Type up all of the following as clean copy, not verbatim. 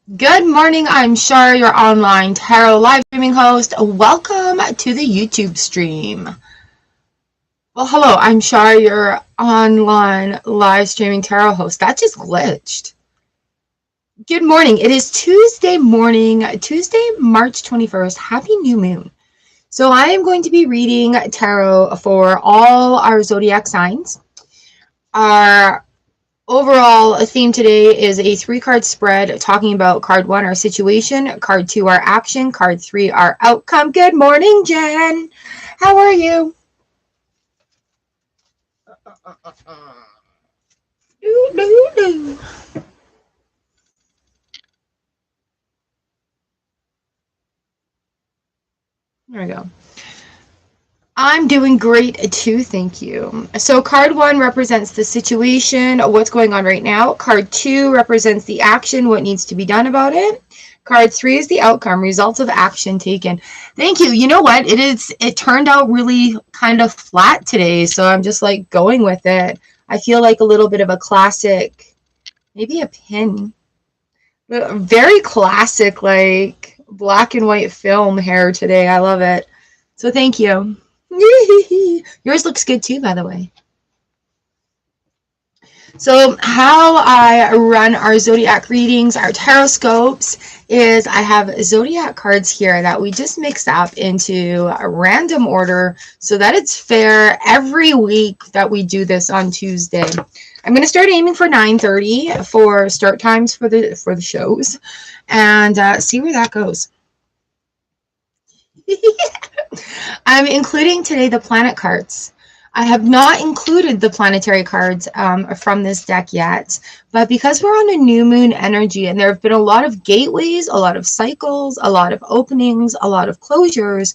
Good morning, I'm Char, your online tarot live streaming host. Welcome to the YouTube stream. Well, hello, I'm Char, your online live streaming tarot host. That just glitched. Good morning. It is Tuesday morning, Tuesday, March 21st. Happy new moon. So I am going to be reading tarot for all our zodiac signs. Our overall theme today is a 3-card spread talking about card 1, our situation, card 2, our action, card 3, our outcome. Good morning, Jen. How are you? There we go. I'm doing great too, thank you. So card 1 represents the situation, what's going on right now. Card 2 represents the action, what needs to be done about it. Card 3 is the outcome, results of action taken. Thank you. You know what? It turned out really kind of flat today, so I'm just like going with it. I feel like a little bit of a classic, maybe a pin. Very classic, like black and white film hair today. I love it. So thank you. Yours looks good too, by the way. So how I run our zodiac readings, our tarot scopes, is I have zodiac cards here that we just mix up into a random order so that it's fair every week that we do this on Tuesday. I'm going to start aiming for 9:30 for start times for the shows, and see where that goes. I'm including today the planet cards. I have not included the planetary cards from this deck yet, but because we're on a new moon energy and there have been a lot of gateways, a lot of cycles, a lot of openings, a lot of closures,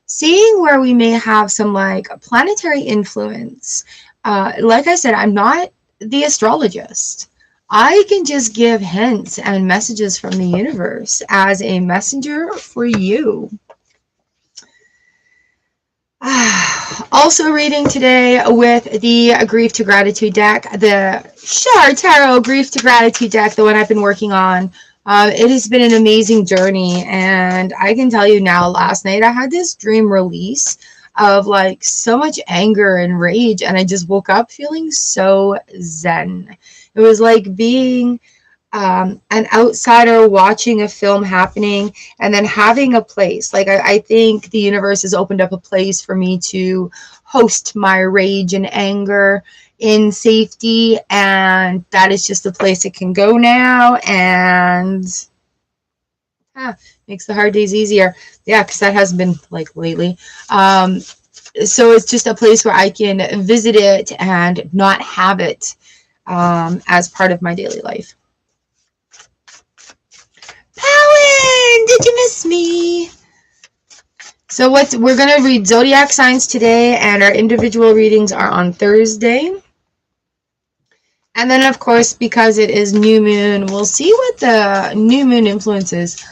seeing where we may have some like planetary influence. Like I said, I'm not the astrologist. I can just give hints and messages from the universe as a messenger for you. Also reading today with the Grief to Gratitude deck, the Char Tarot Grief to Gratitude deck, the one I've been working on. It has been an amazing journey, and I can tell you now, last night I had this dream release of like so much anger and rage, and I just woke up feeling so zen. It was like being an outsider watching a film happening and then having a place. Like I think the universe has opened up a place for me to host my rage and anger in safety, and that is just a place it can go now, and makes the hard days easier. Yeah, because that hasn't been like lately. So it's just a place where I can visit it and not have it as part of my daily life. Palin, did you miss me? So we're going to read zodiac signs today, and our individual readings are on Thursday. And then, of course, because it is new moon, we'll see what the new moon influence is.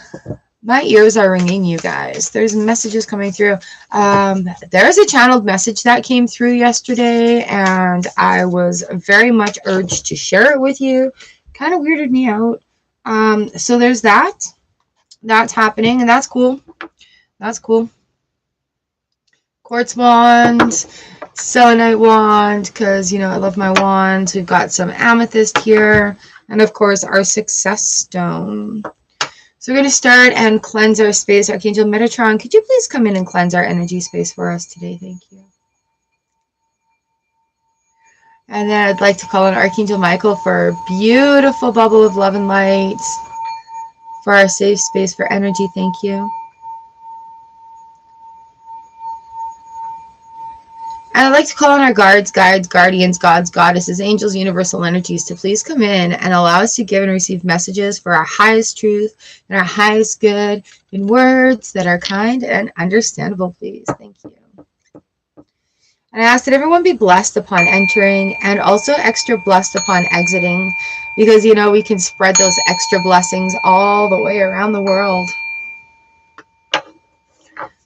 My ears are ringing, you guys. There's messages coming through. There's a channeled message that came through yesterday, and I was very much urged to share it with you. Kind of weirded me out. So there's that. That's happening, and that's cool. That's cool. Quartz wand, selenite wand, because, you know, I love my wands. We've got some amethyst here, and of course our success stone. So we're going to start and cleanse our space. Archangel Metatron, could you please come in and cleanse our energy space for us today? Thank you. And then I'd like to call on Archangel Michael for a beautiful bubble of love and light for our safe space for energy. Thank you. And I'd like to call on our guards, guides, guardians, gods, goddesses, angels, universal energies to please come in and allow us to give and receive messages for our highest truth and our highest good in words that are kind and understandable, please. Thank you. And I ask that everyone be blessed upon entering and also extra blessed upon exiting, because, you know, we can spread those extra blessings all the way around the world.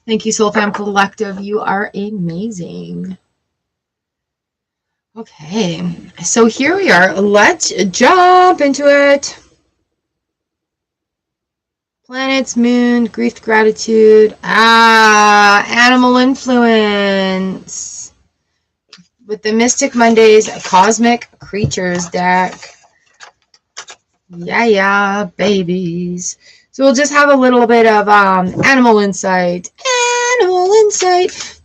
Thank you, Soul Fam Collective. You are amazing. Okay, so here we are. Let's jump into it. Planets, moon, grief, gratitude. Animal influence. With the Mystic Mondays Cosmic Creatures deck. Yeah, babies. So we'll just have a little bit of animal insight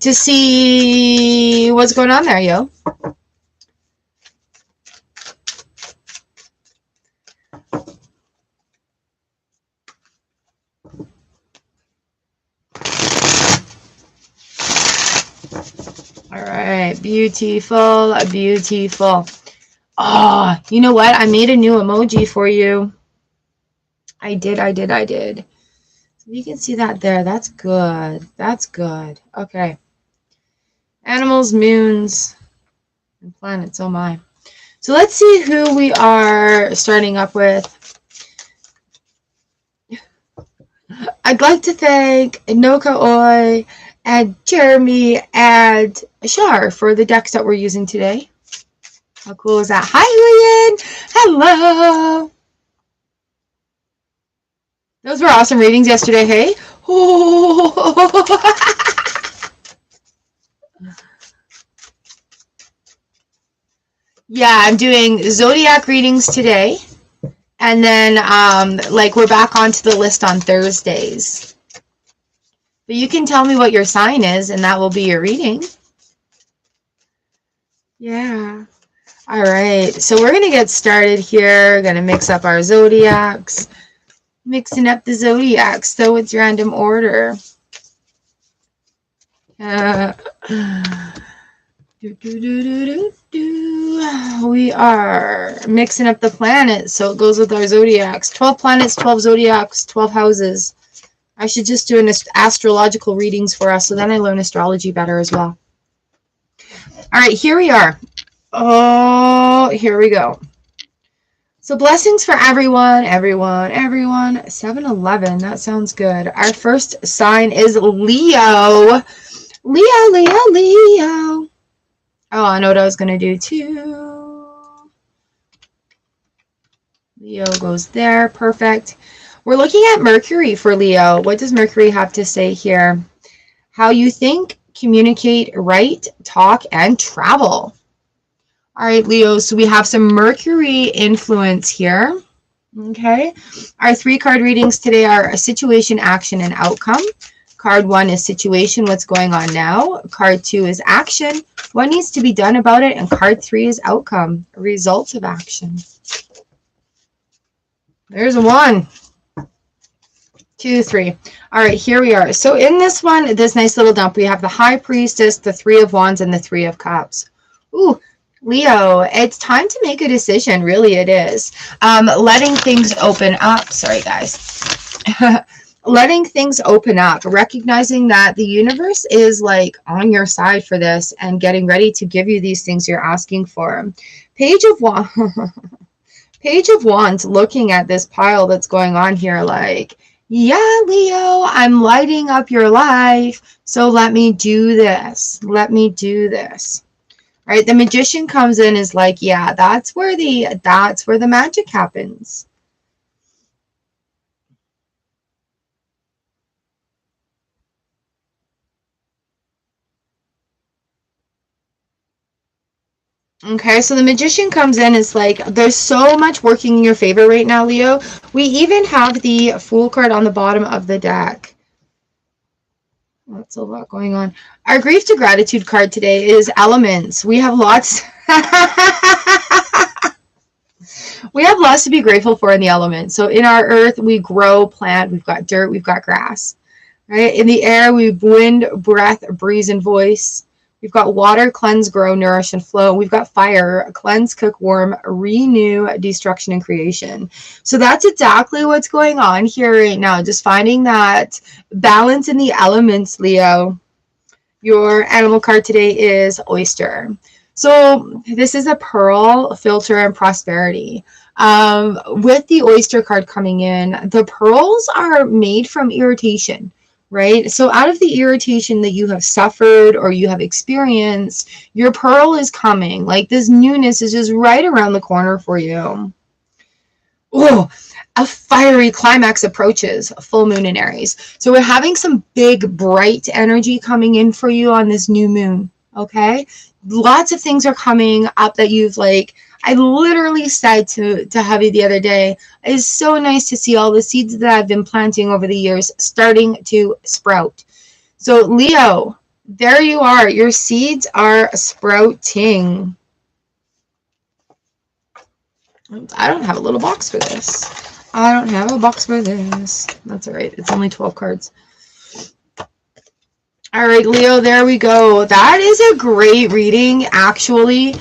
to see what's going on there, yo. All right, beautiful, beautiful. Oh, you know what? I made a new emoji for you. I did. So you can see that there. That's good. That's good. Okay. Animals, moons, and planets. Oh my. So let's see who we are starting up with. I'd like to thank Noka Oi and Jeremy and Char for the decks that we're using today. How cool is that? Hi, Leanne. Hello. Those were awesome readings yesterday, hey? Oh. Yeah, I'm doing zodiac readings today. And then, we're back onto the list on Thursdays. But you can tell me what your sign is, and that will be your reading. Yeah. All right. So we're going to get started here. We're going to mix up our zodiacs. Mixing up the zodiacs, so it's random order. We are mixing up the planets, so it goes with our zodiacs. 12 planets, 12 zodiacs, 12 houses. I should just do an astrological readings for us, so then I learn astrology better as well. All right, here we are. Oh, here we go. So blessings for everyone. 7-11, that sounds good. Our first sign is Leo. Leo. Oh, I know what I was going to do too. Leo goes there. Perfect. We're looking at Mercury for Leo. What does Mercury have to say here? How you think, communicate, write, talk, and travel. All right, Leo, so we have some Mercury influence here. Okay. Our 3-card readings today are a situation, action, and outcome. Card 1 is situation, what's going on now. Card 2 is action, what needs to be done about it. And card 3 is outcome, a result of action. There's 1, 2, 3. All right, here we are. So in this one, this nice little dump, we have the High Priestess, the 3 of Wands, and the 3 of Cups. Ooh, Leo, it's time to make a decision. Really, it is. Letting things open up. Sorry, guys. Letting things open up, recognizing that the universe is on your side for this and getting ready to give you these things you're asking for. Page of Wands, looking at this pile that's going on here yeah, Leo, I'm lighting up your life. So let me do this. All right, the Magician comes in is yeah, that's where the magic happens. Okay, so the Magician comes in is there's so much working in your favor right now, Leo. We even have the Fool card on the bottom of the deck. That's a lot going on. Our grief to gratitude card today is elements. We have lots. We have lots to be grateful for in the elements. So in our earth, we grow, plant, we've got dirt, we've got grass. Right? In the air, we've wind, breath, breeze, and voice. We've got water, cleanse, grow, nourish, and flow. We've got fire, cleanse, cook, warm, renew, destruction, and creation. So that's exactly what's going on here right now. Just finding that balance in the elements, Leo. Your animal card today is oyster. So this is a pearl, filter, and prosperity. With the oyster card coming in, the pearls are made from irritation. Right? So out of the irritation that you have suffered or you have experienced, your pearl is coming. This newness is just right around the corner for you. Oh, a fiery climax approaches, full moon in Aries. So we're having some big, bright energy coming in for you on this new moon, okay? Lots of things are coming up that you've like, I literally said to Hubby the other day, it's so nice to see all the seeds that I've been planting over the years starting to sprout. So Leo, there you are. Your seeds are sprouting. I don't have a little box for this. I don't have a box for this. That's all right. It's only 12 cards. All right, Leo, there we go. That is a great reading, actually.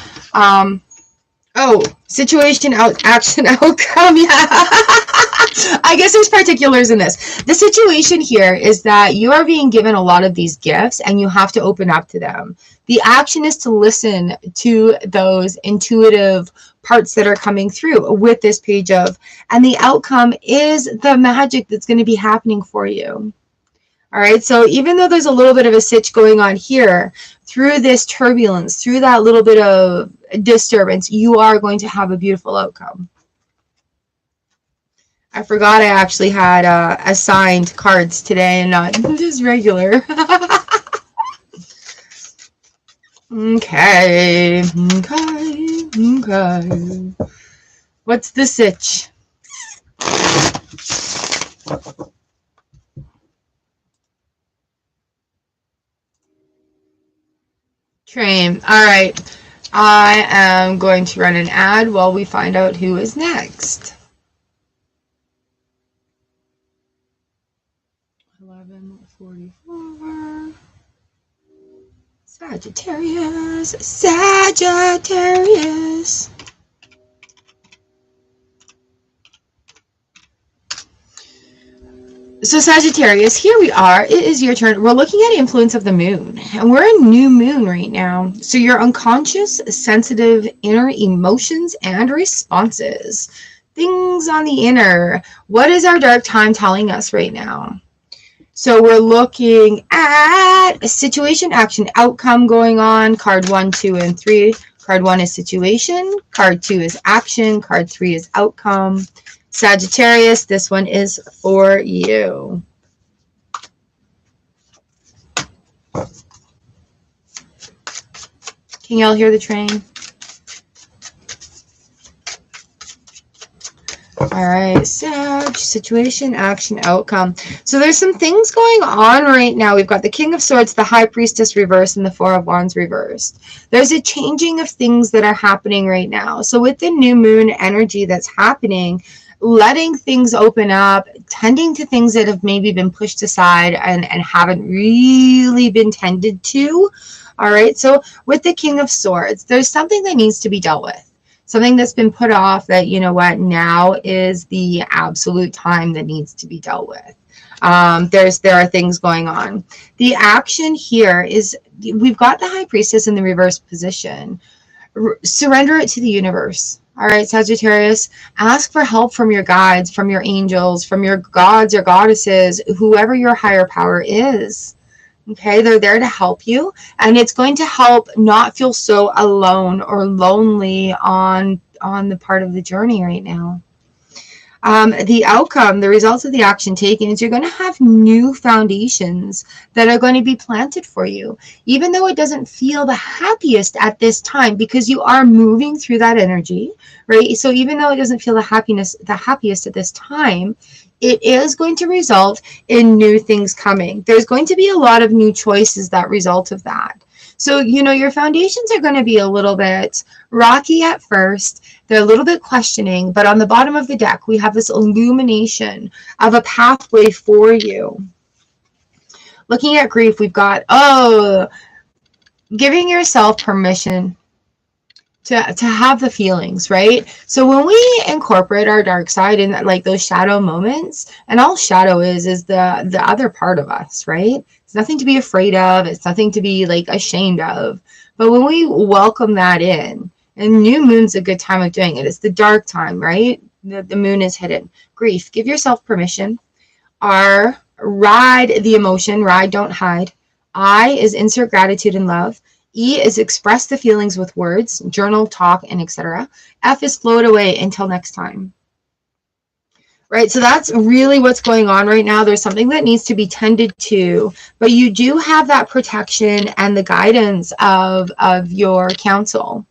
Oh, situation, action, outcome. Yeah. I guess there's particulars in this. The situation here is that you are being given a lot of these gifts and you have to open up to them. The action is to listen to those intuitive parts that are coming through with this page of, and the outcome is the magic that's going to be happening for you. All right, so even though there's a little bit of a sitch going on here, through this turbulence, through that little bit of disturbance, you are going to have a beautiful outcome. I forgot I actually had assigned cards today and not just regular. Okay. What's the sitch? Train. All right. I am going to run an ad while we find out who is next. 11:44. Sagittarius. Sagittarius. So Sagittarius, here we are. It is your turn. We're looking at influence of the moon, and we're in new moon right now. So your unconscious, sensitive inner emotions and responses. Things on the inner. What is our dark time telling us right now? So we're looking at a situation, action, outcome going on. Card 1, 2, and 3. Card 1 is situation. Card 2 is action. Card 3 is outcome. Sagittarius, this one is for you. Can y'all hear the train? All right, Sag, situation, action, outcome. So there's some things going on right now. We've got the King of Swords, the High Priestess reversed, and the Four of Wands reversed. There's a changing of things that are happening right now. So with the new moon energy that's happening, letting things open up, tending to things that have maybe been pushed aside and haven't really been tended to. All right, so with the King of Swords, there's something that needs to be dealt with. Something that's been put off that, you know what, now is the absolute time that needs to be dealt with. There are things going on. The action here is, we've got the High Priestess in the reverse position. Surrender it to the universe. All right, Sagittarius, ask for help from your guides, from your angels, from your gods or goddesses, whoever your higher power is. Okay, they're there to help you, and it's going to help not feel so alone or lonely on the part of the journey right now. The outcome, the results of the action taken is you're going to have new foundations that are going to be planted for you, even though it doesn't feel the happiest at this time, because you are moving through that energy, right? So even though it doesn't feel the happiest at this time, it is going to result in new things coming. There's going to be a lot of new choices that result of that. So, you know, your foundations are going to be a little bit rocky at first. They're a little bit questioning, but on the bottom of the deck, we have this illumination of a pathway for you. Looking at grief, we've got, giving yourself permission to have the feelings, right? So when we incorporate our dark side in like those shadow moments, and all shadow is the other part of us, right? It's nothing to be afraid of. It's nothing to be like ashamed of. But when we welcome that in, and new moon's a good time of doing it. It's the dark time, right? The moon is hidden. Grief, give yourself permission. R, ride the emotion. Ride, don't hide. I is insert gratitude and love. E is express the feelings with words, journal, talk, and etc. F is float away until next time. right? So that's really what's going on right now. There's something that needs to be tended to, but you do have that protection and the guidance of your counsel.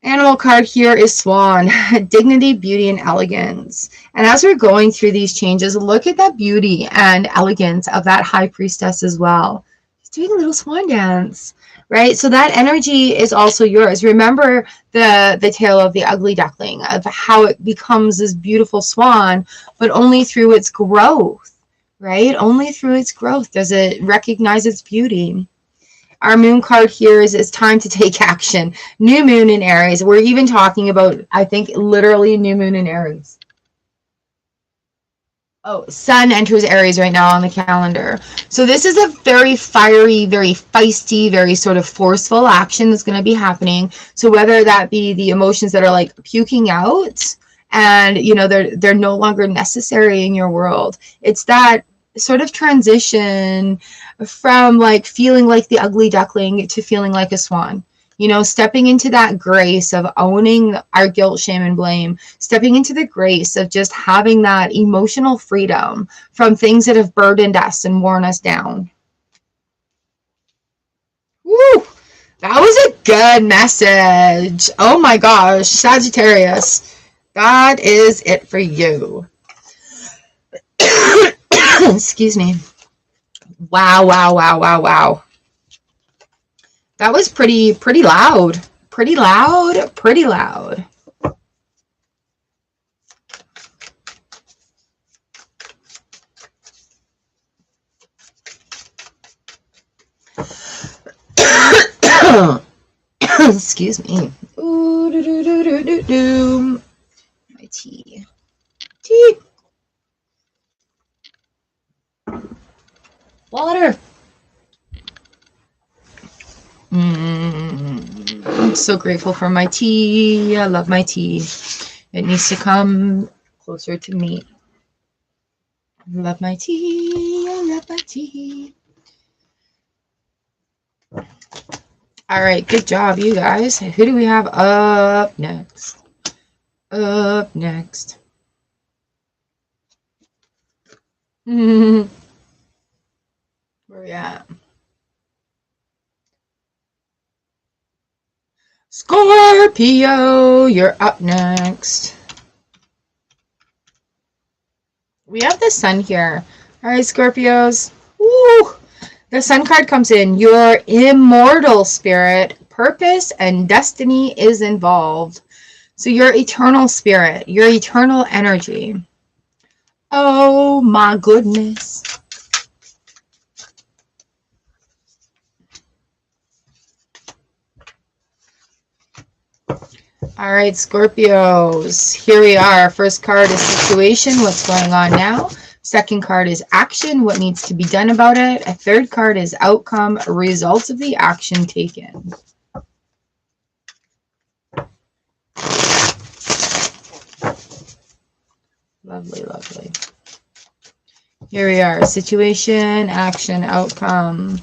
Animal card here is Swan, dignity, beauty, and elegance. And as we're going through these changes, look at that beauty and elegance of that High Priestess as well. She's doing a little swan dance, right? So that energy is also yours. Remember the tale of the ugly duckling, of how it becomes this beautiful swan, but only through its growth, right? Only through its growth does it recognize its beauty. Our moon card here is it's time to take action. New moon in Aries. We're even talking about, I think, literally new moon in Aries. Oh, sun enters Aries right now on the calendar. So this is a very fiery, very feisty, very sort of forceful action that's going to be happening. So whether that be the emotions that are like puking out and, you know, they're no longer necessary in your world. It's that sort of transition from like feeling like the ugly duckling to feeling like a swan, you know, stepping into that grace of owning our guilt, shame, and blame, stepping into the grace of just having that emotional freedom from things that have burdened us and worn us down. Woo! That was a good message. Oh my gosh, Sagittarius, that is it for you. Excuse me. Wow, wow, wow, wow, wow. That was pretty loud. Pretty loud, pretty loud. Excuse me. Ooh, do, do, do, do, do, do. My tea. Tea. Water. I'm so grateful for my tea. I love my tea. It needs to come closer to me. I love my tea. I love my tea. All right, good job, you guys. Who do we have up next? Up next. Where we at? Scorpio, you're up next. We have the sun here. All right, Scorpios. Woo! The sun card comes in. Your immortal spirit, purpose, and destiny is involved. So your eternal spirit, your eternal energy. Oh my goodness. All right, Scorpios, here we are. First card is situation, what's going on now. Second card is action, what needs to be done about it. A third card is outcome, results of the action taken. Lovely, lovely. Here we are, situation, action, outcome.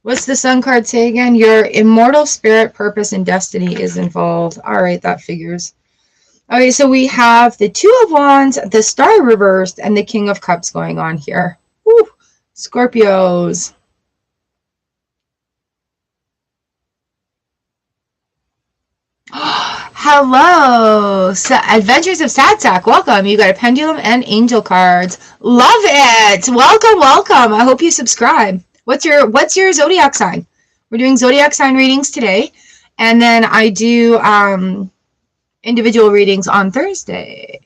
What's the sun card say again? Your immortal spirit, purpose, and destiny is involved. All right, that figures. Okay, so we have the Two of Wands, the Star reversed, and the King of Cups going on here. Woo! Scorpios. Hello, Adventures of Sadsack. Welcome. You got a pendulum and angel cards. Love it. Welcome, welcome. I hope you subscribe. What's your zodiac sign? We're doing zodiac sign readings today, and then I do individual readings on Thursday.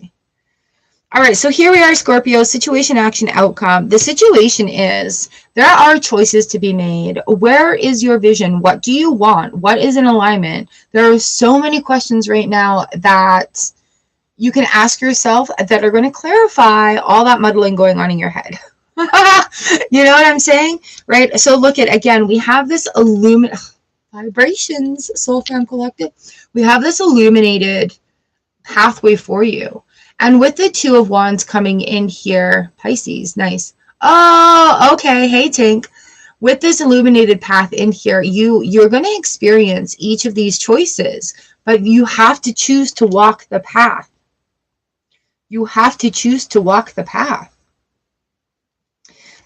All right, so here we are, Scorpio, situation, action, outcome. The situation is there are choices to be made. Where is your vision? What do you want? What is in alignment? There are so many questions right now that you can ask yourself that are going to clarify all that muddling going on in your head. You know what I'm saying? Right? So look at, again, we have this vibrations, Soul Fam Collective. We have this illuminated pathway for you. And with the Two of Wands coming in here, Pisces, nice. Oh, okay. Hey, Tink. with this illuminated path in here, you're going to experience each of these choices, but you have to choose to walk the path. You have to choose to walk the path.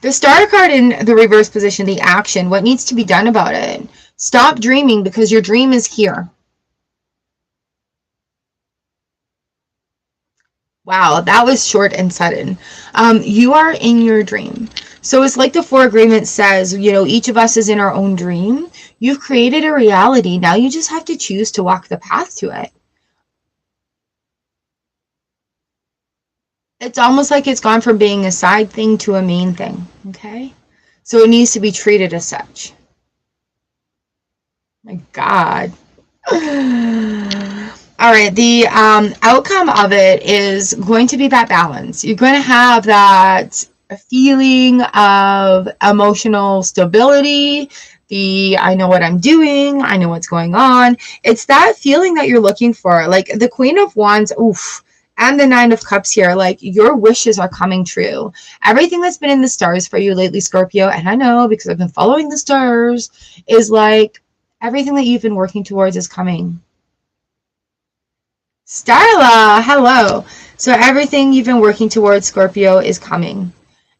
The Star card in the reverse position, the action, what needs to be done about it? Stop dreaming, because your dream is here. Wow, that was short and sudden. You are in your dream. So it's like the Four Agreements says, you know, each of us is in our own dream. You've created a reality. Now you just have to choose to walk the path to it. It's almost like it's gone from being a side thing to a main thing, okay? So it needs to be treated as such. My God. All right, the outcome of it is going to be that balance. You're going to have that feeling of emotional stability, I know what I'm doing, I know what's going on. It's that feeling that you're looking for. Like the Queen of Wands, oof, and the Nine of Cups here, like your wishes are coming true. Everything that's been in the stars for you lately, Scorpio, and I know because I've been following the stars, is like everything that you've been working towards is coming. Starla, hello. So everything you've been working towards, Scorpio, is coming.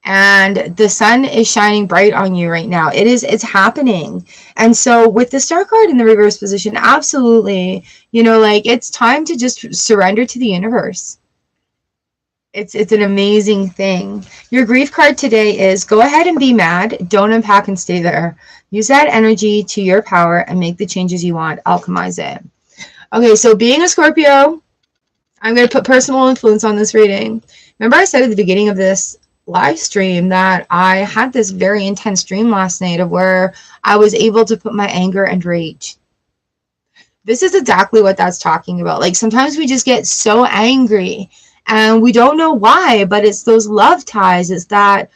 And the sun is shining bright on you right now. It's happening. And so with the Star card in the reverse position, absolutely, you know, like it's time to just surrender to the universe. It's an amazing thing. Your grief card today is go ahead and be mad. Don't unpack and stay there. Use that energy to your power and make the changes you want. Alchemize it. Okay, so being a Scorpio, I'm going to put personal influence on this reading. Remember I said at the beginning of this live stream that I had this very intense dream last night of where I was able to put my anger and rage. This is exactly what that's talking about. Like sometimes we just get so angry and we don't know why, but it's those love ties. It's that,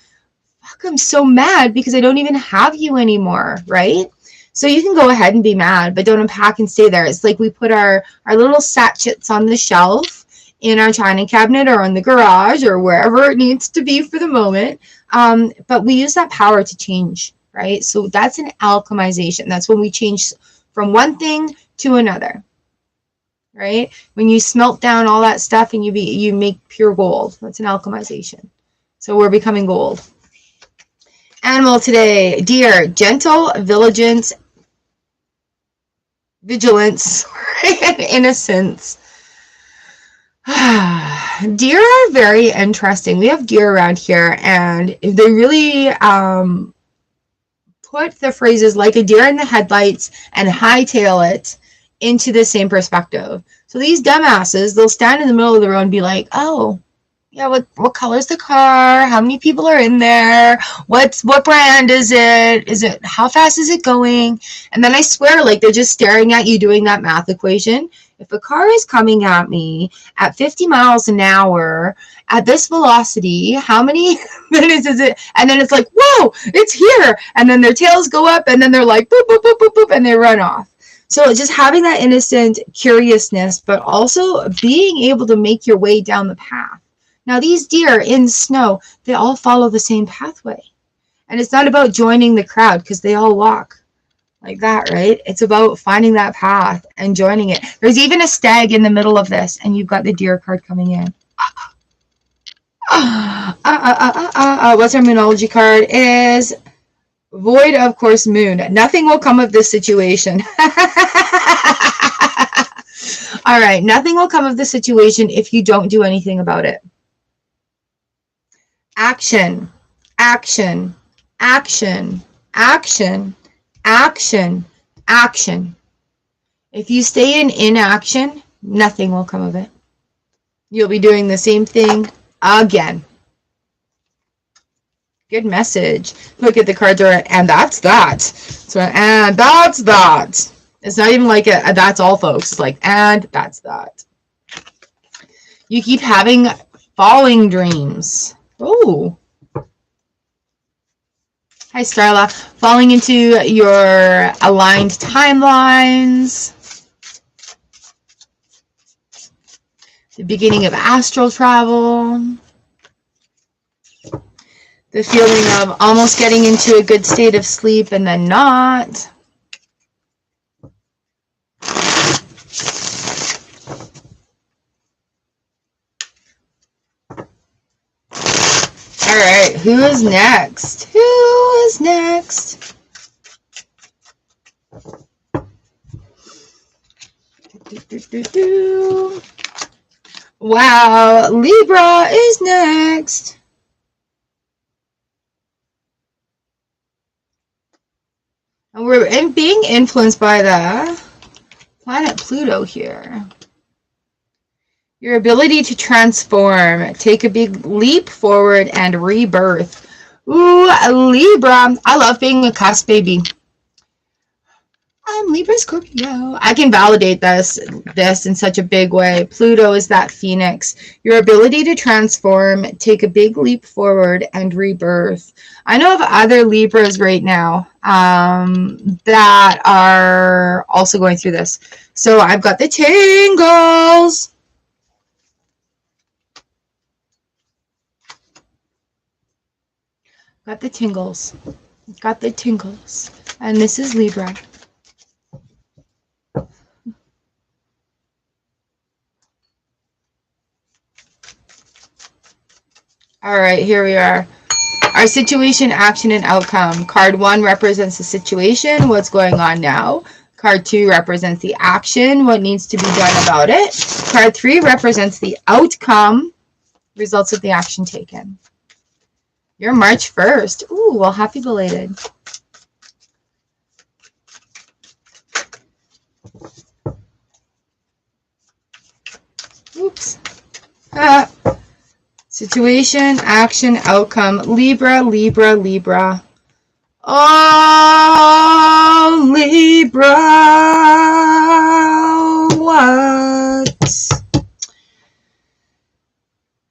fuck, I'm so mad because I don't even have you anymore, right? So you can go ahead and be mad, but don't unpack and stay there. It's like we put our little sachets on the shelf in our china cabinet or in the garage or wherever it needs to be for the moment. But we use that power to change, right? So that's an alchemization. That's when we change from one thing to another, right? When you smelt down all that stuff and you make pure gold. That's an alchemization. So we're becoming gold. Animal today, deer, gentle, vigilance, and innocence. Deer are very interesting. We have deer around here, and they really put the phrases like a deer in the headlights and hightail it into the same perspective. So these dumbasses, they'll stand in the middle of the road and be like, oh, yeah, what color's the car? How many people are in there? What brand is it? How fast is it going? And then I swear, like they're just staring at you doing that math equation. If a car is coming at me at 50 miles an hour at this velocity, how many minutes is it? And then it's like, whoa, it's here. And then their tails go up and then they're like, boop, boop, boop, boop, boop, and they run off. So just having that innocent curiousness, but also being able to make your way down the path. Now, these deer in snow, they all follow the same pathway. And it's not about joining the crowd because they all walk like that, right? It's about finding that path and joining it. There's even a stag in the middle of this, and you've got the deer card coming in. What's our Moonology card? Is void of course moon. Nothing will come of this situation. All right, nothing will come of the situation if you don't do anything about it. Action, action, action, action, action, action. If you stay in inaction, nothing will come of it. You'll be doing the same thing again. Good message. Look at the cards are, and that's that. So, and that's that. It's not even like a that's all, folks. It's like, and that's that. You keep having falling dreams. Oh. Hi, Starla. Falling into your aligned timelines. The beginning of astral travel. The feeling of almost getting into a good state of sleep and then not. All right, who is next? Who is next? Wow, Libra is next. And we're being influenced by the planet Pluto here. Your ability to transform, take a big leap forward, and rebirth. Ooh, Libra. I love being a cusp baby. I'm Libra Scorpio. I can validate this in such a big way. Pluto is that phoenix. Your ability to transform, take a big leap forward, and rebirth. I know of other Libras right now that are also going through this. So I've got the tingles. Got the tingles. Got the tingles. And this is Libra. All right, here we are. Our situation, action, and outcome. Card 1 represents the situation, what's going on now. Card 2 represents the action, what needs to be done about it. Card 3 represents the outcome, results of the action taken. You're March 1st. Ooh, well, happy belated. Oops. Situation, action, outcome. Libra, Libra, Libra. Oh, Libra. What?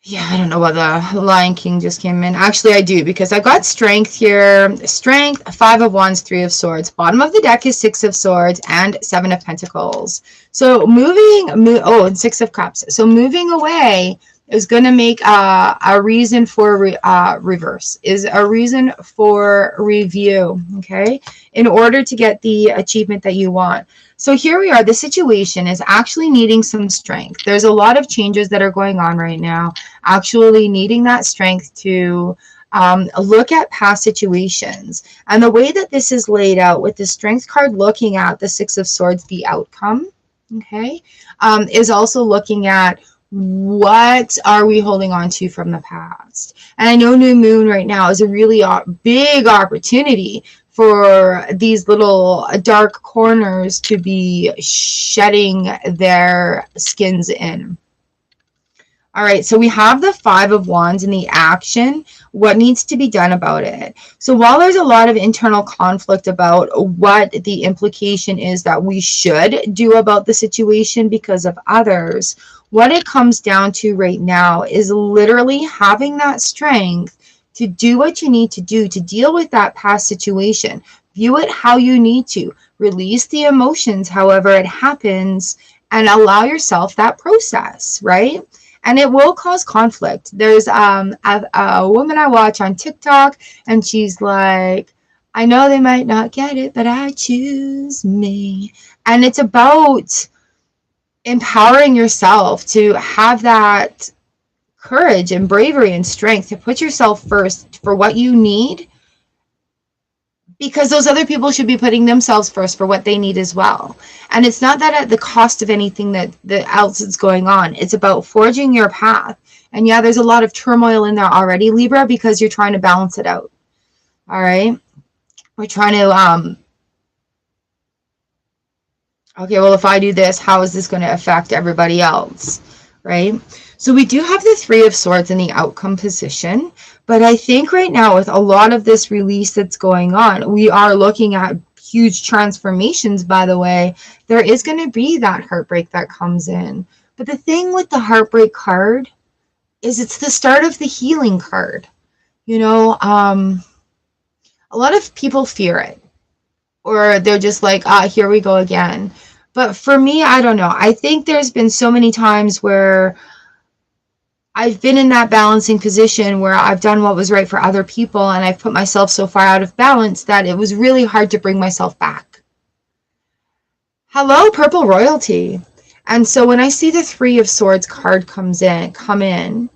Yeah, I don't know why the Lion King just came in. Actually, I do, because I got strength here. Strength, 5 of Wands, 3 of Swords. Bottom of the deck is 6 of Swords and 7 of Pentacles. So and 6 of Cups. So moving away is going to make a reason for reverse, is a reason for review, okay, in order to get the achievement that you want. So here we are. The situation is actually needing some strength. There's a lot of changes that are going on right now, actually needing that strength to look at past situations. And the way that this is laid out with the strength card looking at the 6 of Swords, the outcome, okay, is also looking at what are we holding on to from the past. And I know new moon right now is a really big opportunity for these little dark corners to be shedding their skins in. All right, so we have the 5 of Wands in the action. What needs to be done about it? So while there's a lot of internal conflict about what the implication is that we should do about the situation because of others, what it comes down to right now is literally having that strength to do what you need to do to deal with that past situation. View it how you need to. Release the emotions however it happens and allow yourself that process, right? And it will cause conflict. There's a woman I watch on TikTok, and she's like, I know they might not get it, but I choose me. And it's about empowering yourself to have that courage and bravery and strength to put yourself first for what you need, because those other people should be putting themselves first for what they need as well. And it's not that at the cost of anything that else is going on. It's about forging your path. And yeah, there's a lot of turmoil in there already, Libra, because you're trying to balance it out. All right. We're trying to, okay, well, if I do this, how is this going to affect everybody else? Right? So we do have the 3 of Swords in the outcome position. But I think right now with a lot of this release that's going on, we are looking at huge transformations, by the way. There is going to be that heartbreak that comes in. But the thing with the heartbreak card is it's the start of the healing card. You know, a lot of people fear it. Or they're just like, here we go again. But for me, I don't know. I think there's been so many times where I've been in that balancing position where I've done what was right for other people, and I've put myself so far out of balance that it was really hard to bring myself back. Hello, Purple Royalty. And so when I see the Three of Swords card come in,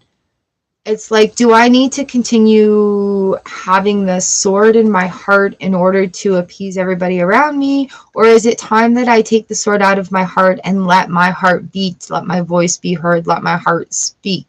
it's like, do I need to continue having the sword in my heart in order to appease everybody around me? Or is it time that I take the sword out of my heart and let my heart beat, let my voice be heard, let my heart speak?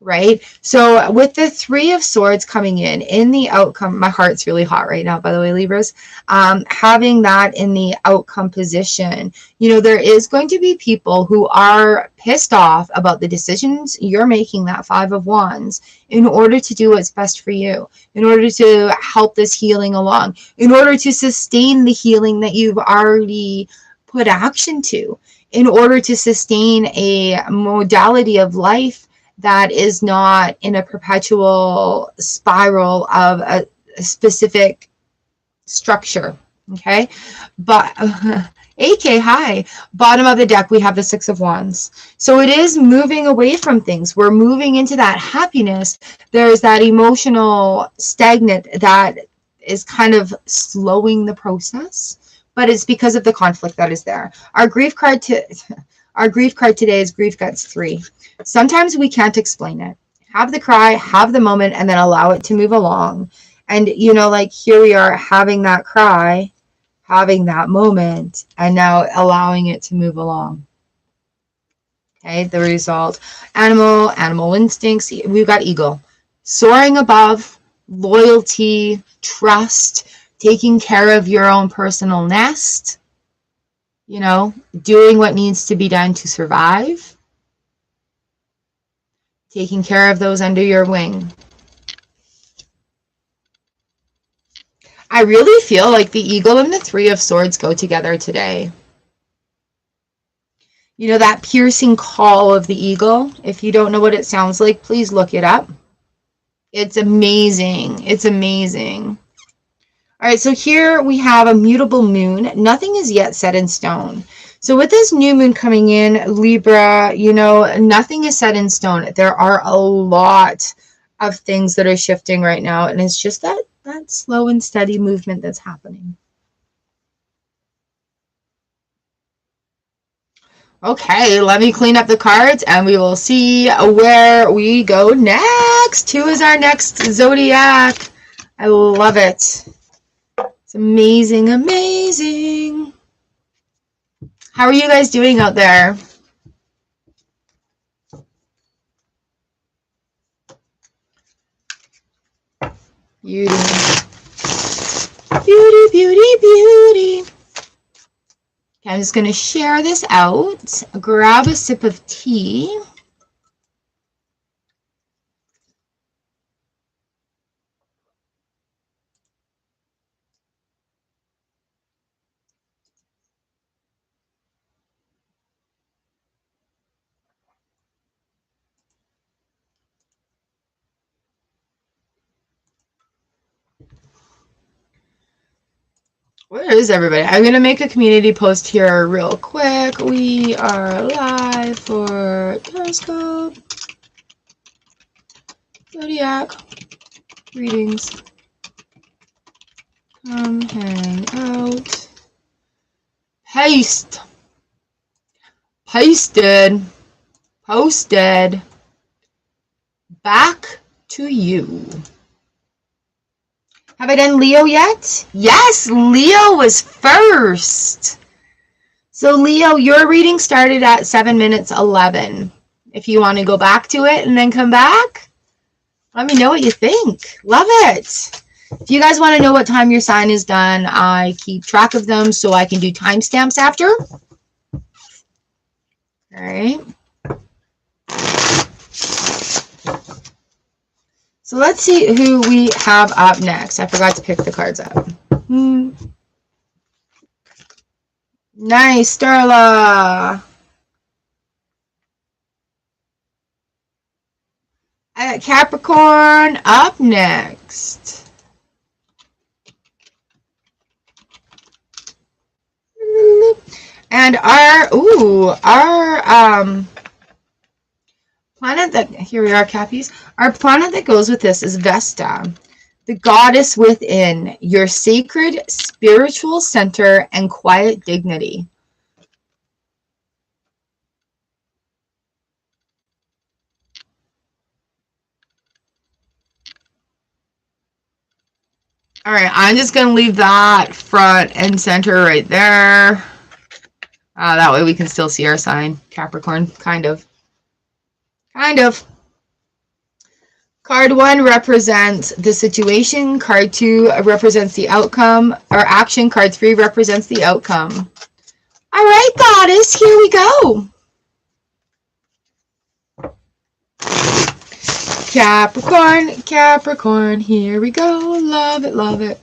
Right? So with the Three of Swords coming in the outcome, my heart's really hot right now, by the way, Libras, having that in the outcome position, you know, there is going to be people who are pissed off about the decisions you're making, that Five of Wands, in order to do what's best for you, in order to help this healing along, in order to sustain the healing that you've already put action to, in order to sustain a modality of life that is not in a perpetual spiral of a specific structure. Okay, but AK, hi. Bottom of the deck, we have the Six of Wands. So it is moving away from things. We're moving into that happiness. There's that emotional stagnant that is kind of slowing the process, but it's because of the conflict that is there. Our grief card today is Grief Guts 3. Sometimes we can't explain it. Have the cry, have the moment, and then allow it to move along. And, you know, like here we are having that cry, having that moment, and now allowing it to move along. Okay, the result. Animal instincts. We've got eagle. Soaring above, loyalty, trust, taking care of your own personal nest, you know, doing what needs to be done to survive. Taking care of those under your wing. I really feel like the eagle and the Three of Swords go together today. You know, that piercing call of the eagle. If you don't know what it sounds like, please look it up. It's amazing. It's amazing. All right, so here we have a mutable moon. Nothing is yet set in stone. So with this new moon coming in, Libra, you know, nothing is set in stone. There are a lot of things that are shifting right now, and it's just that slow and steady movement that's happening. Okay, let me clean up the cards, and we will see where we go next. Who is our next zodiac? I love it. It's amazing, amazing. How are you guys doing out there? Beauty. Beauty, beauty, beauty. Okay, I'm just going to share this out. Grab a sip of tea. Where is everybody? I'm going to make a community post here real quick. We are live for Horoscope, Zodiac, readings. Come hang out. Paste. Pasted. Posted. Back to you. Have I done Leo yet? Yes, Leo was first. So Leo, your reading started at 7 minutes 11. If you want to go back to it and then come back, let me know what you think. Love it. If you guys want to know what time your sign is done, I keep track of them so I can do timestamps after. All right. So let's see who we have up next. I forgot to pick the cards up. Nice, Starla. Capricorn up next. And our Planet that, here we are, Cappies. Our planet that goes with this is Vesta, the goddess within, your sacred spiritual center and quiet dignity. All right, I'm just going to leave that front and center right there. That way we can still see our sign, Capricorn, kind of. Kind of. Card 1 represents the situation. Card 2 represents the outcome or action. Card 3 represents the outcome. All right, goddess, here we go. Capricorn, Capricorn, here we go. Love it, love it.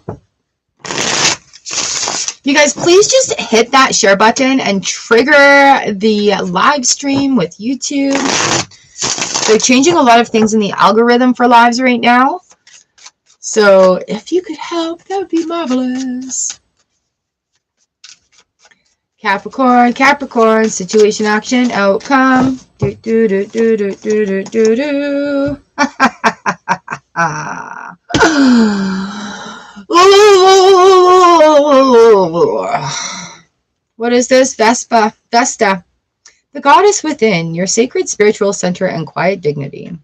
You guys, please just hit that share button and trigger the live stream with YouTube. They're changing a lot of things in the algorithm for lives right now. So if you could help, that would be marvelous. Capricorn, Capricorn, situation, action, outcome. Do, do, do, do, do, do, do, do, do. What is this? Vesta, the goddess within, your sacred spiritual center and quiet dignity.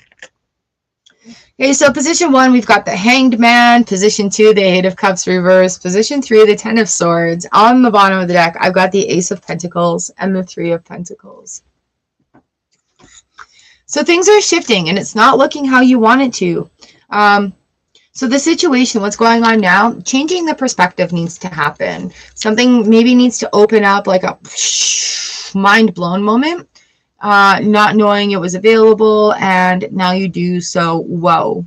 Okay, so position 1, we've got the Hanged Man. Position 2, the Eight of Cups reverse. Position 3, the Ten of Swords. On the bottom of the deck, I've got the Ace of Pentacles and the Three of Pentacles. So things are shifting, and it's not looking how you want it to. So the situation, what's going on now, changing the perspective needs to happen. Something maybe needs to open up, like a mind-blown moment. Not knowing it was available, and now you do, so whoa.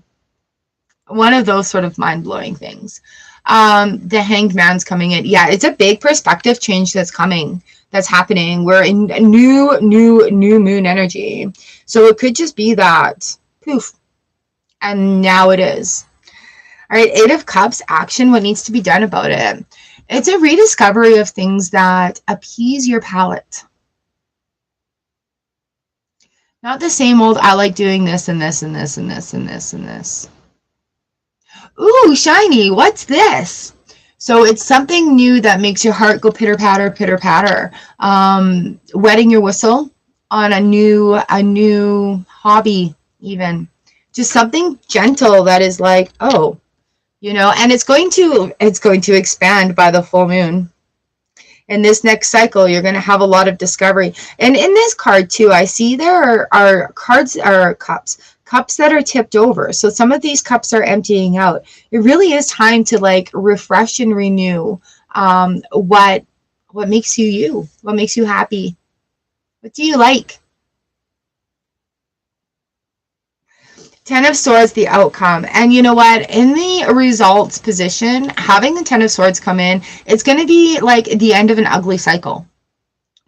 One of those sort of mind-blowing things. The Hanged Man's coming in. Yeah, it's a big perspective change that's coming, that's happening. We're in a new moon energy. So it could just be that, poof, and now it is. All right, Eight of Cups, action, what needs to be done about it? It's a rediscovery of things that appease your palate. Not the same old, I like doing this and this and this and this and this and this. Ooh, shiny, what's this? So it's something new that makes your heart go pitter patter, pitter patter. Wetting your whistle on a new hobby, even. Just something gentle that is like, oh, you know, and it's going to expand by the full moon. In this next cycle, you're going to have a lot of discovery. And in this card too, I see there are cups that are tipped over. So some of these cups are emptying out. It really is time to like refresh and renew what makes you, what makes you happy. What do you like? Ten of Swords, the outcome. And you know what? In the results position, having the Ten of Swords come in, it's going to be like the end of an ugly cycle.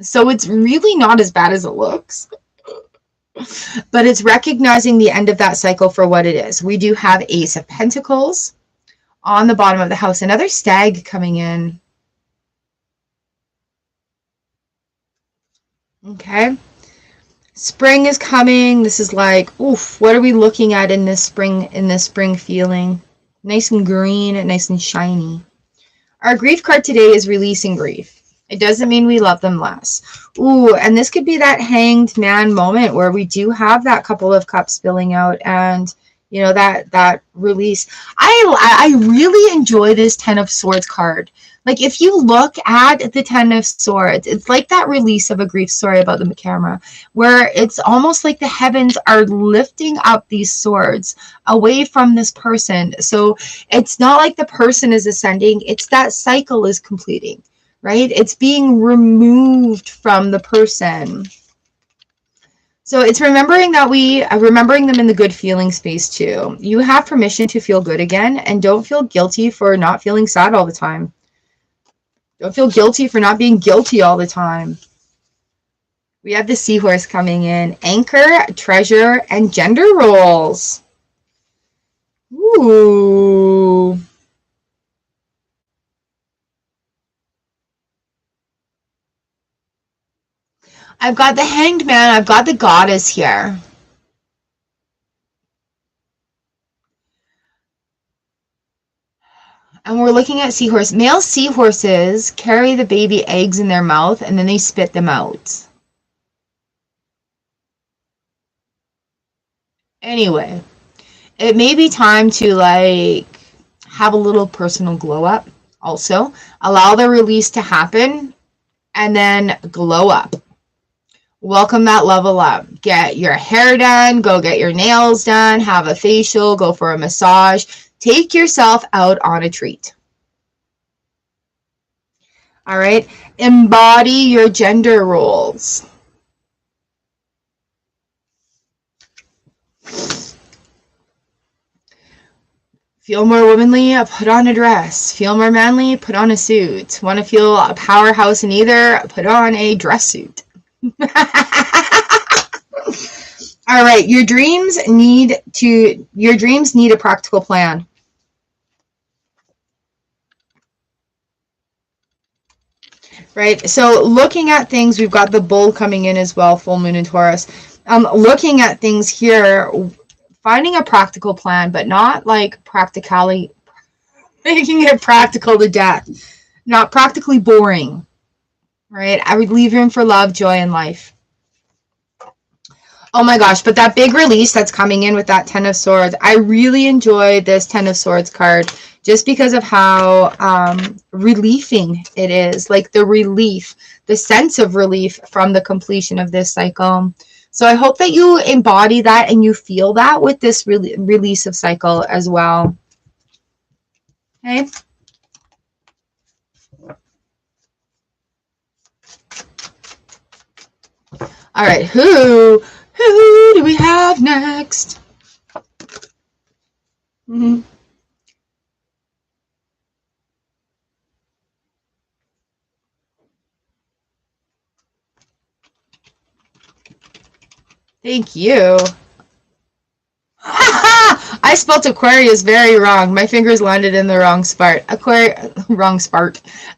So it's really not as bad as it looks. But it's recognizing the end of that cycle for what it is. We do have Ace of Pentacles on the bottom of the house. Another stag coming in. Okay. Spring is coming. This is like, oof, what are we looking at in this spring feeling? Nice and green, nice and shiny. Our grief card today is releasing grief. It doesn't mean we love them less. Ooh, and this could be that Hanged Man moment where we do have that couple of cups spilling out and, you know, that release. I really enjoy this Ten of Swords card. Like, if you look at the Ten of Swords, it's like that release of a grief story about the camera, where it's almost like the heavens are lifting up these swords away from this person. So it's not like the person is ascending, it's that cycle is completing, right? It's being removed from the person. So it's remembering that remembering them in the good feeling space too. You have permission to feel good again, and don't feel guilty for not feeling sad all the time. Don't feel guilty for not being guilty all the time. We have the Seahorse coming in. Anchor, treasure, and gender roles. Ooh. I've got the Hanged Man. I've got the Goddess here. we're looking at seahorse. Male seahorses carry the baby eggs in their mouth and then they spit them out. Anyway, it may be time to like have a little personal glow up also. Allow the release to happen and then glow up. Welcome that level up. Get your hair done, go get your nails done, have a facial, go for a massage. Take yourself out on a treat. All right. Embody your gender roles. Feel more womanly? Put on a dress. Feel more manly? Put on a suit. Want to feel a powerhouse in either? Put on a dress suit. All right, your dreams need a practical plan. Right? So looking at things, we've got the bull coming in as well, full moon in Taurus. Looking at things here, finding a practical plan, but not like practically making it practical to death. Not practically boring. Right? I would leave room for love, joy, and life. Oh my gosh, but that big release that's coming in with that Ten of Swords, I really enjoy this Ten of Swords card just because of how relieving it is. Like the relief, the sense of relief from the completion of this cycle. So I hope that you embody that and you feel that with this release of cycle as well. Okay. All right, who do we have next? Thank you. I spelled Aquarius very wrong. My fingers landed in the wrong spot.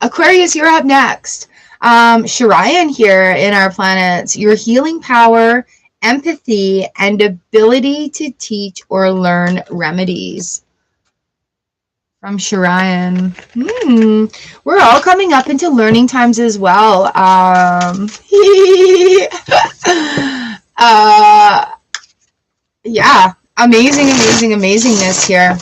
Aquarius, you're up next. Sharian here in our planets. Your healing power, empathy, and ability to teach or learn remedies. From Sharian. We're all coming up into learning times as well. Yeah, amazingness here.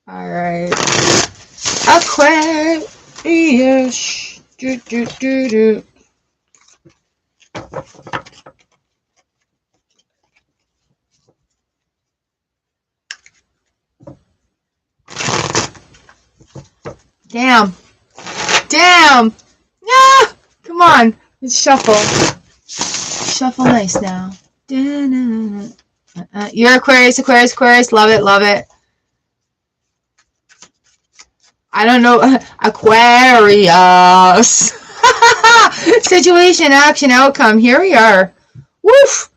All right, Aquarius. Damn. Ah, come on. Let's shuffle. Shuffle nice now. You're Aquarius. Love it. I don't know. Aquarius. Situation, action, outcome. Here we are. Woof.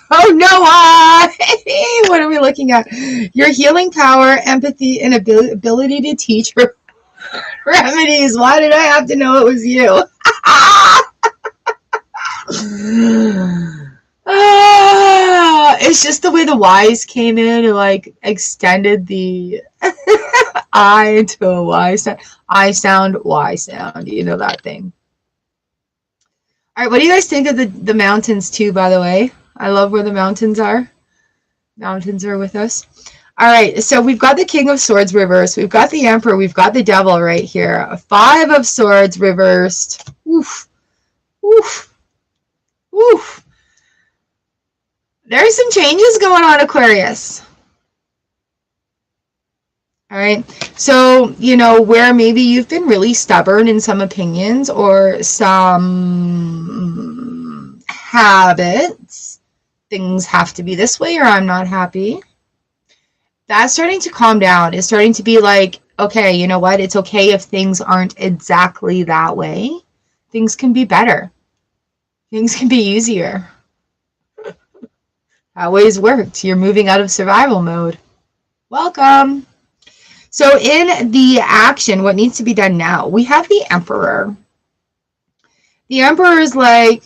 I don't know why. What are we looking at? Your healing power, empathy, and ability to teach remedies. Why did I have to know it was you? It's just the way the Y's came in and like extended the I into a Y sound. I sound, Y sound. You know that thing. All right, what do you guys think of the mountains too, by the way? I love where the mountains are. Mountains are with us. All right, so we've got the King of Swords reversed. We've got the Emperor. We've got the Devil right here. 5 of Swords reversed. Oof. There's some changes going on, Aquarius. All right, so, you know, where maybe you've been really stubborn in some opinions or some habits, things have to be this way or I'm not happy. That's starting to calm down. It's starting to be like, okay, you know what? It's okay if things aren't exactly that way. Things can be better. Things can be easier. That always worked. You're moving out of survival mode. Welcome. So in the action, what needs to be done now, we have the Emperor. The Emperor is like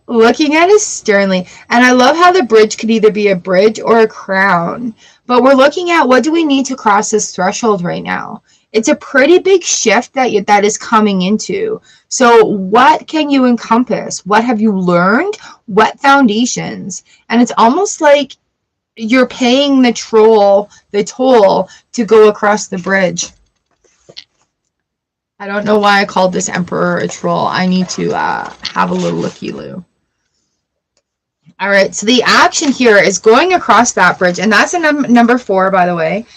looking at us sternly. And I love how the bridge could either be a bridge or a crown. But we're looking at, what do we need to cross this threshold right now? It's a pretty big shift that is coming into. So what can you encompass? What have you learned? What foundations? And it's almost like you're paying the toll to go across the bridge. I don't know why I called this Emperor a troll. I need to have a little looky-loo. All right, so the action here is going across that bridge, and that's a number 4, by the way.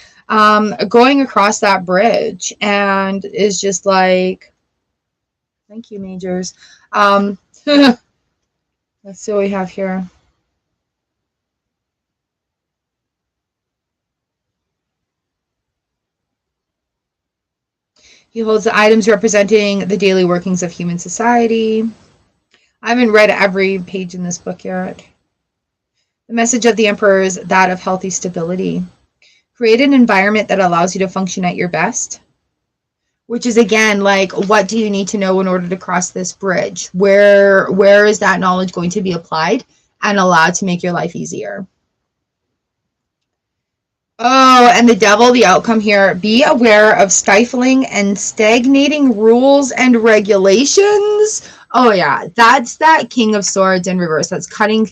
Going across that bridge, and is just like, thank you, Majors. Let's see what we have here. He holds the items representing the daily workings of human society. I haven't read every page in this book yet. The message of the Emperor is that of healthy stability. Create an environment that allows you to function at your best. Which is, again, like, what do you need to know in order to cross this bridge? Where is that knowledge going to be applied and allowed to make your life easier? Oh, and the Devil, the outcome here. Be aware of stifling and stagnating rules and regulations. Oh, yeah. That's that King of Swords in reverse. That's cutting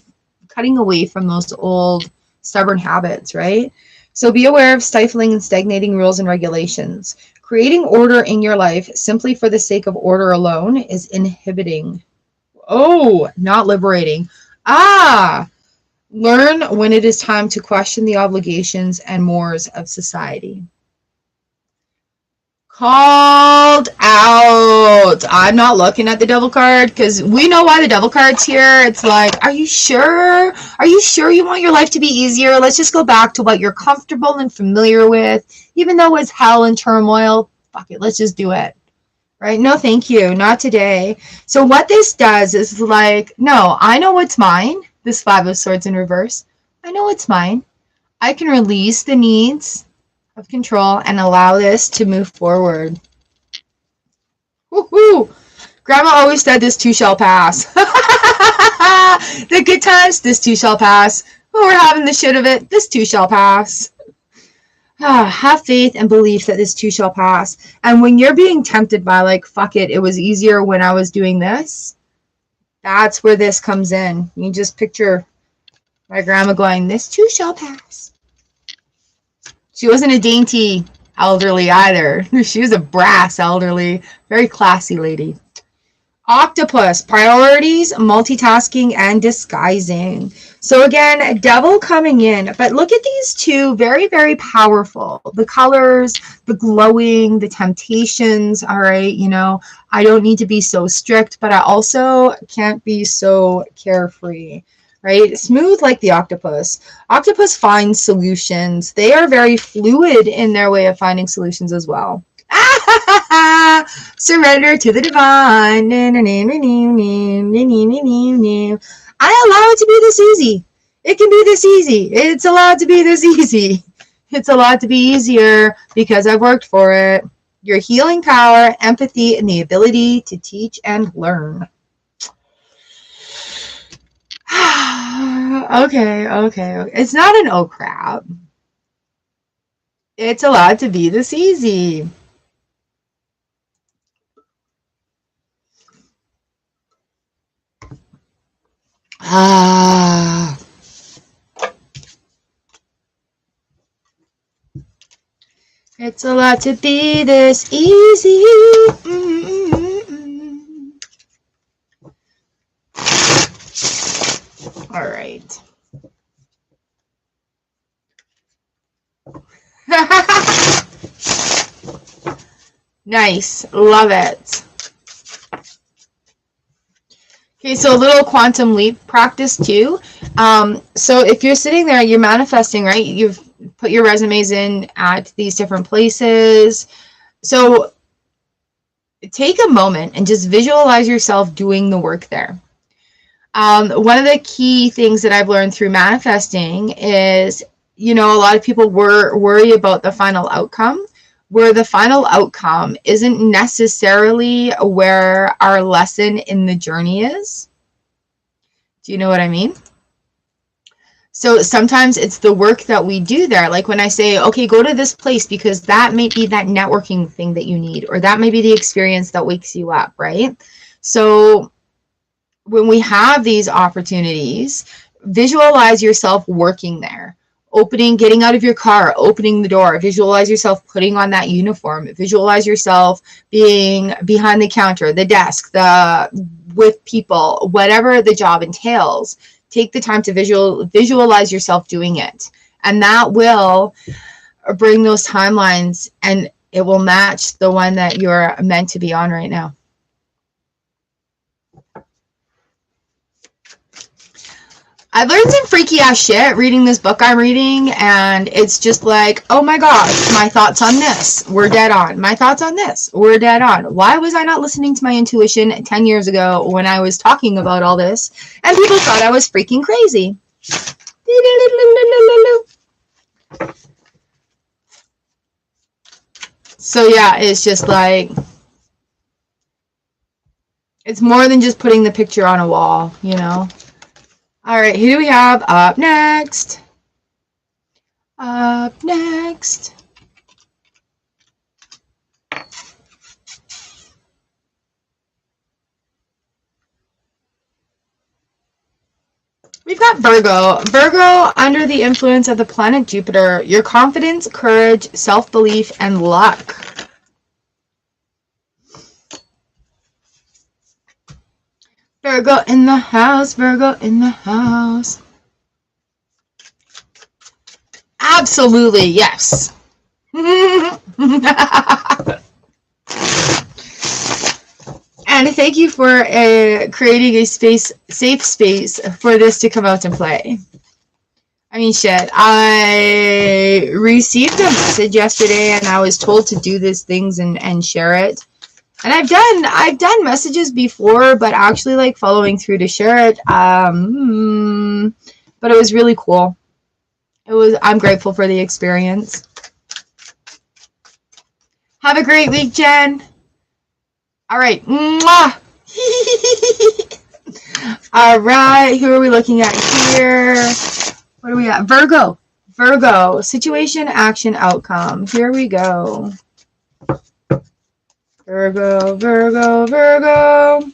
away from those old stubborn habits, right? So be aware of stifling and stagnating rules and regulations. Creating order in your life simply for the sake of order alone is inhibiting. Oh, not liberating. Learn when it is time to question the obligations and mores of society. Called out. I'm not looking at the Devil card because we know why the Devil card's here. It's like, are you sure? Are you sure you want your life to be easier? Let's just go back to what you're comfortable and familiar with. Even though it's hell and turmoil, fuck it, let's just do it. Right? No, thank you. Not today. So what this does is like, no, I know what's mine. This 5 of Swords in reverse. I know it's mine. I can release the needs of control and allow this to move forward. Woohoo! Grandma always said this too shall pass. The good times, this too shall pass. When we're having the shit of it, this too shall pass. Have faith and belief that this too shall pass. And when you're being tempted by, like, fuck it, it was easier when I was doing this, that's where this comes in. You just picture my grandma going, this too shall pass. She wasn't a dainty elderly either. She was a brass elderly, very classy lady. Octopus, priorities, multitasking, and disguising. So again, Devil coming in, but look at these two, very, very powerful. The colors, the glowing, the temptations, all right, you know, I don't need to be so strict, but I also can't be so carefree, right? Smooth like the octopus. Octopus finds solutions. They are very fluid in their way of finding solutions as well. Surrender to the divine. I allow it to be this easy. It can be this easy. It's allowed to be this easy. It's allowed to be easier because I've worked for it. Your healing power, empathy, and the ability to teach and learn. Okay. It's not an oh crap. It's allowed to be this easy. It's allowed to be this easy. All right. Nice. Love it. Okay, so a little quantum leap practice too. So if you're sitting there, you're manifesting, right? You've put your resumes in at these different places. So take a moment and just visualize yourself doing the work there. One of the key things that I've learned through manifesting is you know, a lot of people worry about the final outcome, where the final outcome isn't necessarily where our lesson in the journey is. Do you know what I mean? So sometimes it's the work that we do there. Like when I say, okay, go to this place because that may be that networking thing that you need, or that may be the experience that wakes you up, right? So when we have these opportunities, visualize yourself working there, opening, getting out of your car, opening the door, visualize yourself putting on that uniform, visualize yourself being behind the counter, the desk, with people, whatever the job entails. Take the time to visualize yourself doing it. And that will bring those timelines, and it will match the one that you're meant to be on right now. I've learned some freaky ass shit reading this book I'm reading, and it's just like, oh my gosh, my thoughts on this were dead on. My thoughts on this were dead on. Why was I not listening to my intuition 10 years ago when I was talking about all this? And people thought I was freaking crazy. So yeah, it's just like, it's more than just putting the picture on a wall, you know? All right, who do we have up next? Up next. We've got Virgo. Virgo, under the influence of the planet Jupiter, your confidence, courage, self-belief, and luck. Virgo in the house, Virgo in the house. Absolutely, yes. And thank you for creating a safe space for this to come out and play. I mean, shit, I received a message yesterday and I was told to do these things and share it. And I've done messages before, but actually like following through to share it, but it was really cool. I'm grateful for the experience. Have a great week, Jen. All right. Mwah! All right. Who are we looking at here? What are we at? Virgo. Virgo. Situation, action, outcome. Here we go. Virgo, Virgo, Virgo.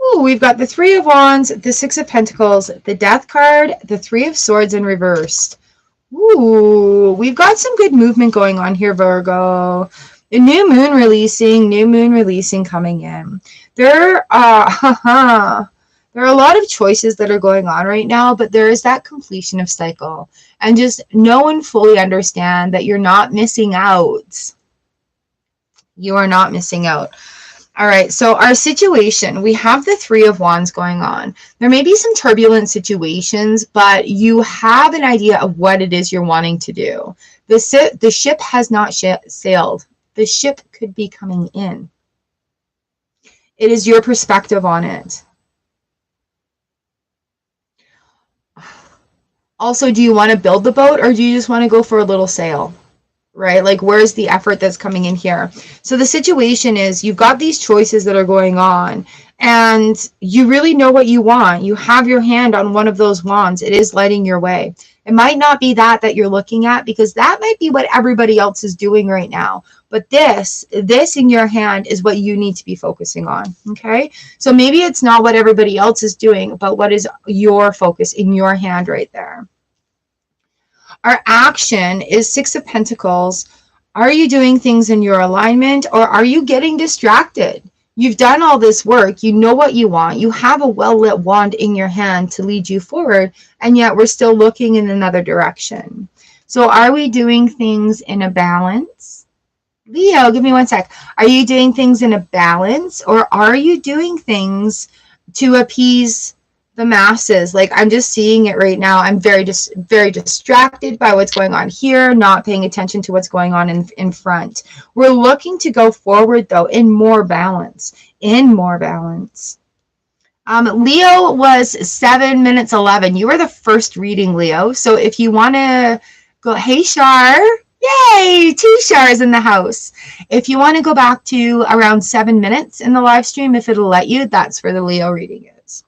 Ooh, we've got the Three of Wands, the Six of Pentacles, the Death card, the Three of Swords in reversed. Ooh, we've got some good movement going on here, Virgo. The new moon releasing coming in. There are a lot of choices that are going on right now, but there is that completion of cycle. And just know and fully understand that you're not missing out. You are not missing out. All right, so our situation, we have the Three of Wands going on. There may be some turbulent situations, but you have an idea of what it is you're wanting to do. The ship has not sailed. The ship could be coming in. It is your perspective on it. Also, do you want to build the boat or do you just want to go for a little sail? Right? Like, where's the effort that's coming in here? So the situation is you've got these choices that are going on and you really know what you want. You have your hand on one of those wands. It is lighting your way. It might not be that you're looking at, because that might be what everybody else is doing right now. But this in your hand is what you need to be focusing on. Okay? So maybe it's not what everybody else is doing, but what is your focus in your hand right there? Our action is Six of Pentacles. Are you doing things in your alignment or are you getting distracted? You've done all this work. You know what you want. You have a well-lit wand in your hand to lead you forward, and yet we're still looking in another direction. So are we doing things in a balance? Leo, give me one sec. Are you doing things in a balance or are you doing things to appease the masses? Like, I'm just seeing it right now. I'm very distracted by what's going on here, not paying attention to what's going on in front. We're looking to go forward though in more balance. Leo was 7 minutes 11. You were the first reading, Leo. So if you want to Go, hey, Char. Yay, 2 Chars in the house. If you want to go back to around 7 minutes in the live stream, if it'll let you, that's where the Leo reading is.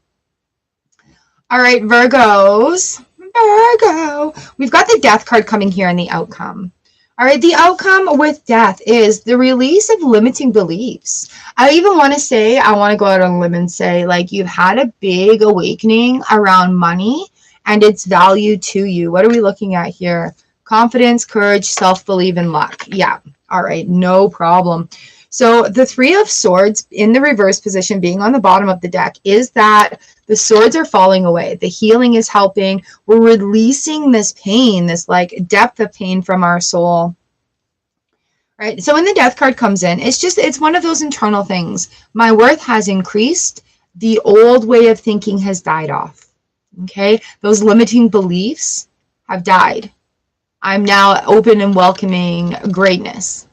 All right, Virgos. Virgo. We've got the Death card coming here in the outcome. All right, the outcome with Death is the release of limiting beliefs. I even want to say, I want to go out on a limb and say, like, you've had a big awakening around money and its value to you. What are we looking at here? Confidence, courage, self-belief, and luck. Yeah, all right, no problem. So the 3 of Swords in the reverse position being on the bottom of the deck is that the swords are falling away. The healing is helping. We're releasing this pain, this like depth of pain from our soul. Right? So when the Death card comes in, it's one of those internal things. My worth has increased. The old way of thinking has died off. Okay? Those limiting beliefs have died. I'm now open and welcoming greatness.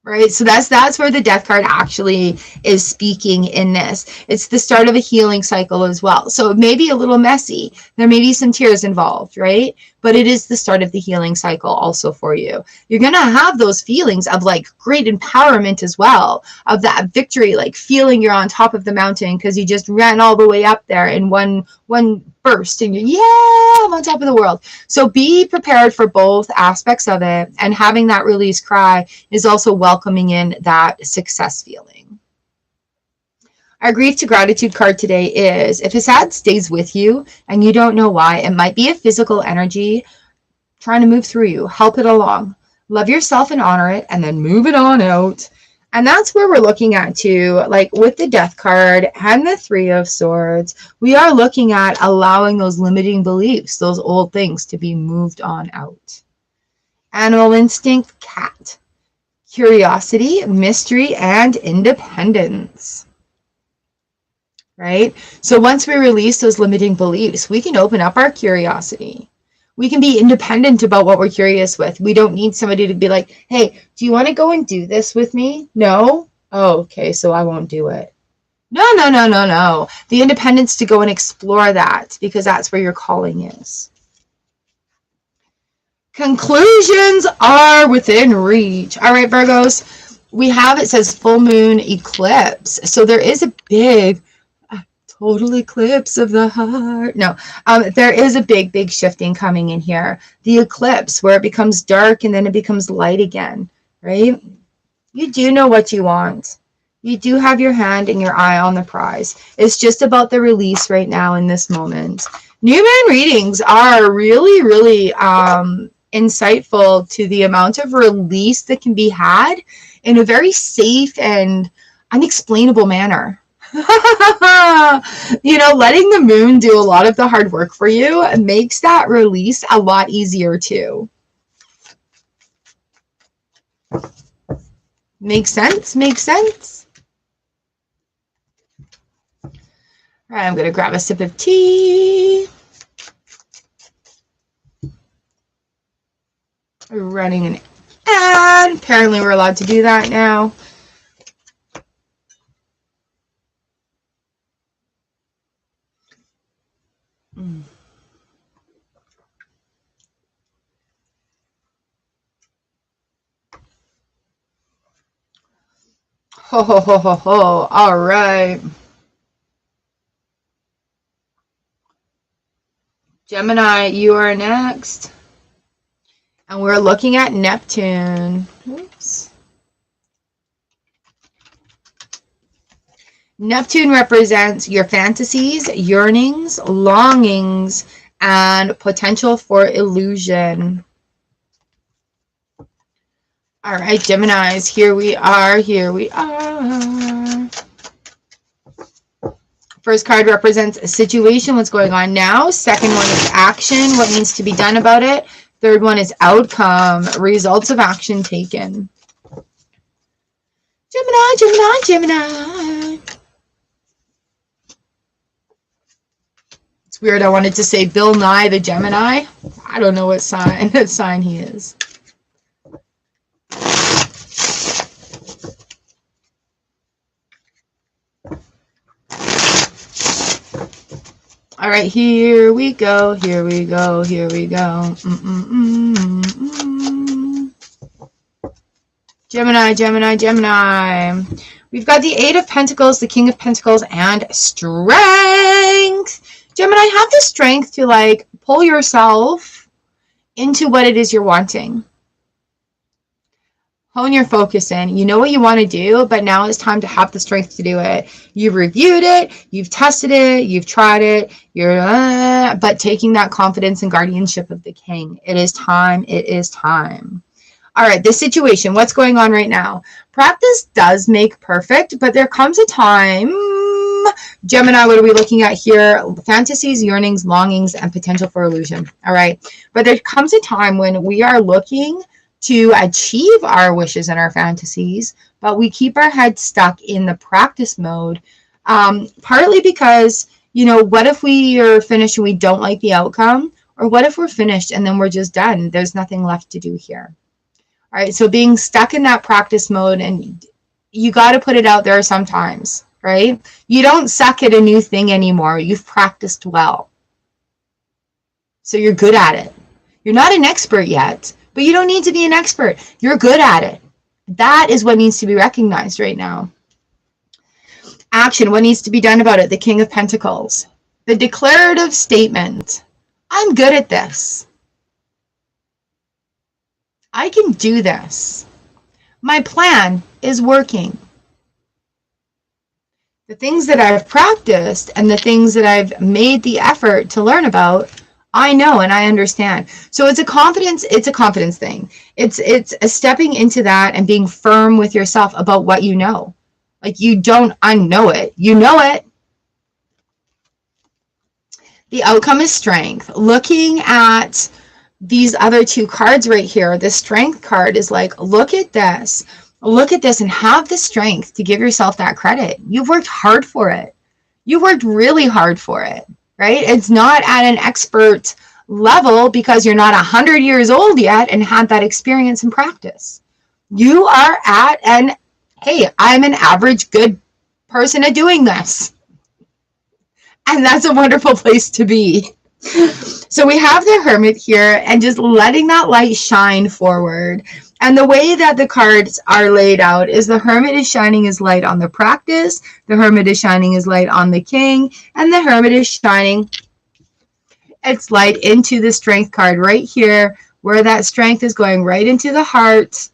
Right? So that's where the Death card actually is speaking in this. It's the start of a healing cycle as well. So it may be a little messy. There may be some tears involved, right? But it is the start of the healing cycle also for you. You're going to have those feelings of like great empowerment as well, of that victory, like feeling you're on top of the mountain because you just ran all the way up there in one burst and you're, yeah, I'm on top of the world. So be prepared for both aspects of it, and having that release cry is also welcoming in that success feeling. Our grief to gratitude card today is, if a sad stays with you and you don't know why, it might be a physical energy trying to move through you. Help it along. Love yourself and honor it, and then move it on out. And that's where we're looking at too, like with the Death card and the 3 of Swords, we are looking at allowing those limiting beliefs, those old things, to be moved on out. Animal instinct, cat. Curiosity, mystery, and independence. Right? So once we release those limiting beliefs, we can open up our curiosity. We can be independent about what we're curious with. We don't need somebody to be like, hey, do you want to go and do this with me? No? Oh, okay, so I won't do it. No. The independence to go and explore that, because that's where your calling is. Conclusions are within reach. All right, Virgos, we have, it says full moon eclipse. So there is a big total eclipse of the heart. No, there is a big shifting coming in here. The eclipse, where it becomes dark and then it becomes light again, right? You do know what you want. You do have your hand and your eye on the prize. It's just about the release right now in this moment. New moon readings are really insightful to the amount of release that can be had in a very safe and unexplainable manner. You know, letting the moon do a lot of the hard work for you makes that release a lot easier too. Makes sense? Makes sense? All right, I'm going to grab a sip of tea. We're running an ad. Apparently we're allowed to do that now. Ho, ho, ho, ho, ho. All right. Gemini, you are next. And we're looking at Neptune. Oops. Neptune represents your fantasies, yearnings, longings, and potential for illusion. All right, Geminis, here we are, here we are. First card represents a situation, what's going on now. Second one is action, what needs to be done about it. Third one is outcome, results of action taken. Gemini, Gemini, Gemini. It's weird, I wanted to say Bill Nye the Gemini. I don't know what sign he is. All right, here we go, here we go, here we go. Gemini, Gemini, Gemini. We've got the Eight of Pentacles, the King of Pentacles, and strength. Gemini, have the strength to like pull yourself into what it is you're wanting. Hone your focus in. You know what you want to do, but now it's time to have the strength to do it. You've reviewed it, you've tested it, you've tried it, but taking that confidence and guardianship of the King. It is time. It is time. All right, this situation, what's going on right now? Practice does make perfect, but there comes a time, Gemini, what are we looking at here? Fantasies, yearnings, longings, and potential for illusion. All right, but there comes a time when we are looking to achieve our wishes and our fantasies, but we keep our heads stuck in the practice mode, partly because, you know, what if we are finished and we don't like the outcome? Or what if we're finished and then we're just done? There's nothing left to do here. All right, so being stuck in that practice mode, and you got to put it out there sometimes, right? You don't suck at a new thing anymore. You've practiced well. So you're good at it. You're not an expert yet, but you don't need to be an expert. You're good at it. That is what needs to be recognized right now. Action, what needs to be done about it? The King of Pentacles. The declarative statement. I'm good at this. I can do this. My plan is working. The things that I've practiced and the things that I've made the effort to learn about, I know and I understand. So it's a confidence thing. It's a stepping into that and being firm with yourself about what you know. Like, you don't unknow it. You know it. The outcome is strength. Looking at these other two cards right here, the strength card is like, look at this and have the strength to give yourself that credit. You've worked hard for it. You worked really hard for it, right? It's not at an expert level because you're not 100 years old yet and had that experience and practice. You are at an, hey, I'm an average good person at doing this. And that's a wonderful place to be. So we have the Hermit here and just letting that light shine forward. And the way that the cards are laid out is the Hermit is shining his light on the practice, the Hermit is shining his light on the King, and the Hermit is shining its light into the Strength card right here, where that strength is going right into the heart.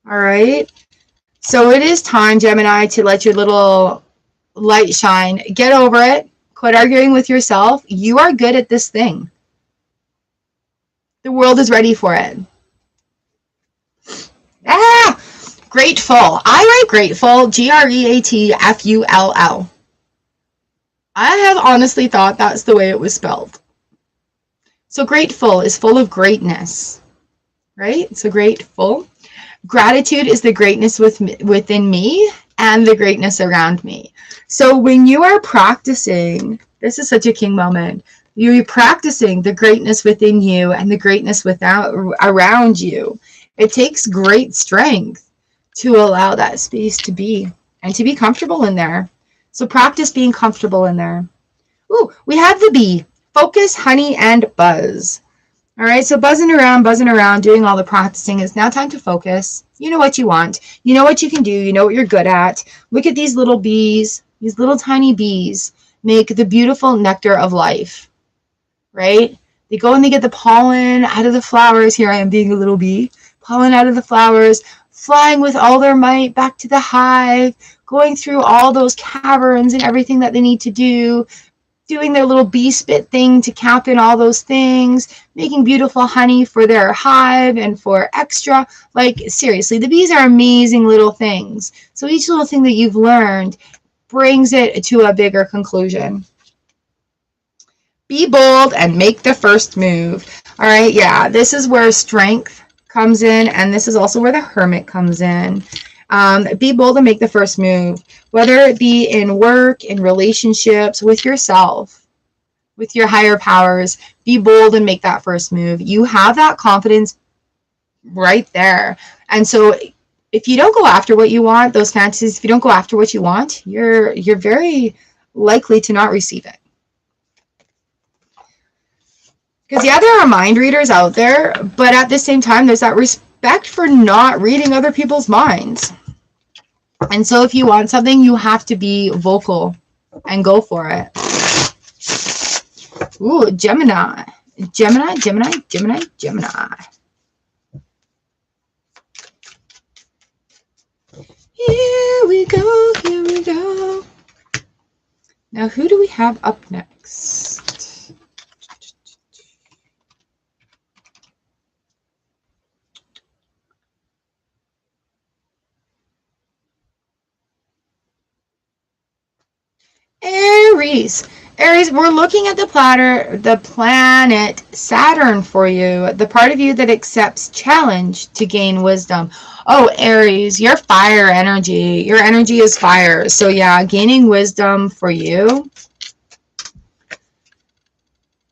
All right. So it is time, Gemini, to let your little light shine. Get over it. Quit arguing with yourself. You are good at this thing. The world is ready for it. Grateful. I write grateful, G-R-E-A-T-F-U-L-L. I have honestly thought that's the way it was spelled. So grateful is full of greatness, right? So grateful. Gratitude is the greatness within me and the greatness around me. So when you are practicing, this is such a King moment, you're practicing the greatness within you and the greatness around you. It takes great strength to allow that space to be and to be comfortable in there. So practice being comfortable in there. Ooh, we have the bee. Focus, honey, and buzz. All right, so buzzing around, doing all the practicing. It's now time to focus. You know what you want. You know what you can do. You know what you're good at. Look at these little bees. These little tiny bees make the beautiful nectar of life, right? They go and they get the pollen out of the flowers. Here I am being a little bee. Pollen out of the flowers, flying with all their might back to the hive, going through all those caverns and everything that they need to do, doing their little bee spit thing to cap in all those things, making beautiful honey for their hive and for extra. Like, seriously, the bees are amazing little things. So each little thing that you've learned brings it to a bigger conclusion. Be bold and make the first move. All right, yeah, this is where strength comes in, and this is also where the Hermit comes in. Be bold and make the first move, whether it be in work, in relationships, with yourself, with your higher powers. Be bold and make that first move. You have that confidence right there. And so if you don't go after what you want, those fantasies, if you don't go after what you want, you're very likely to not receive it. Because, yeah, there are mind readers out there, but at the same time, there's that respect for not reading other people's minds. And so if you want something, you have to be vocal and go for it. Ooh, Gemini. Gemini, Gemini, Gemini, Gemini. Here we go, here we go. Now, who do we have up next? Aries. Aries, we're looking at the planet Saturn for you, the part of you that accepts challenge to gain wisdom. Oh, Aries, your fire energy. Your energy is fire. So yeah, gaining wisdom for you.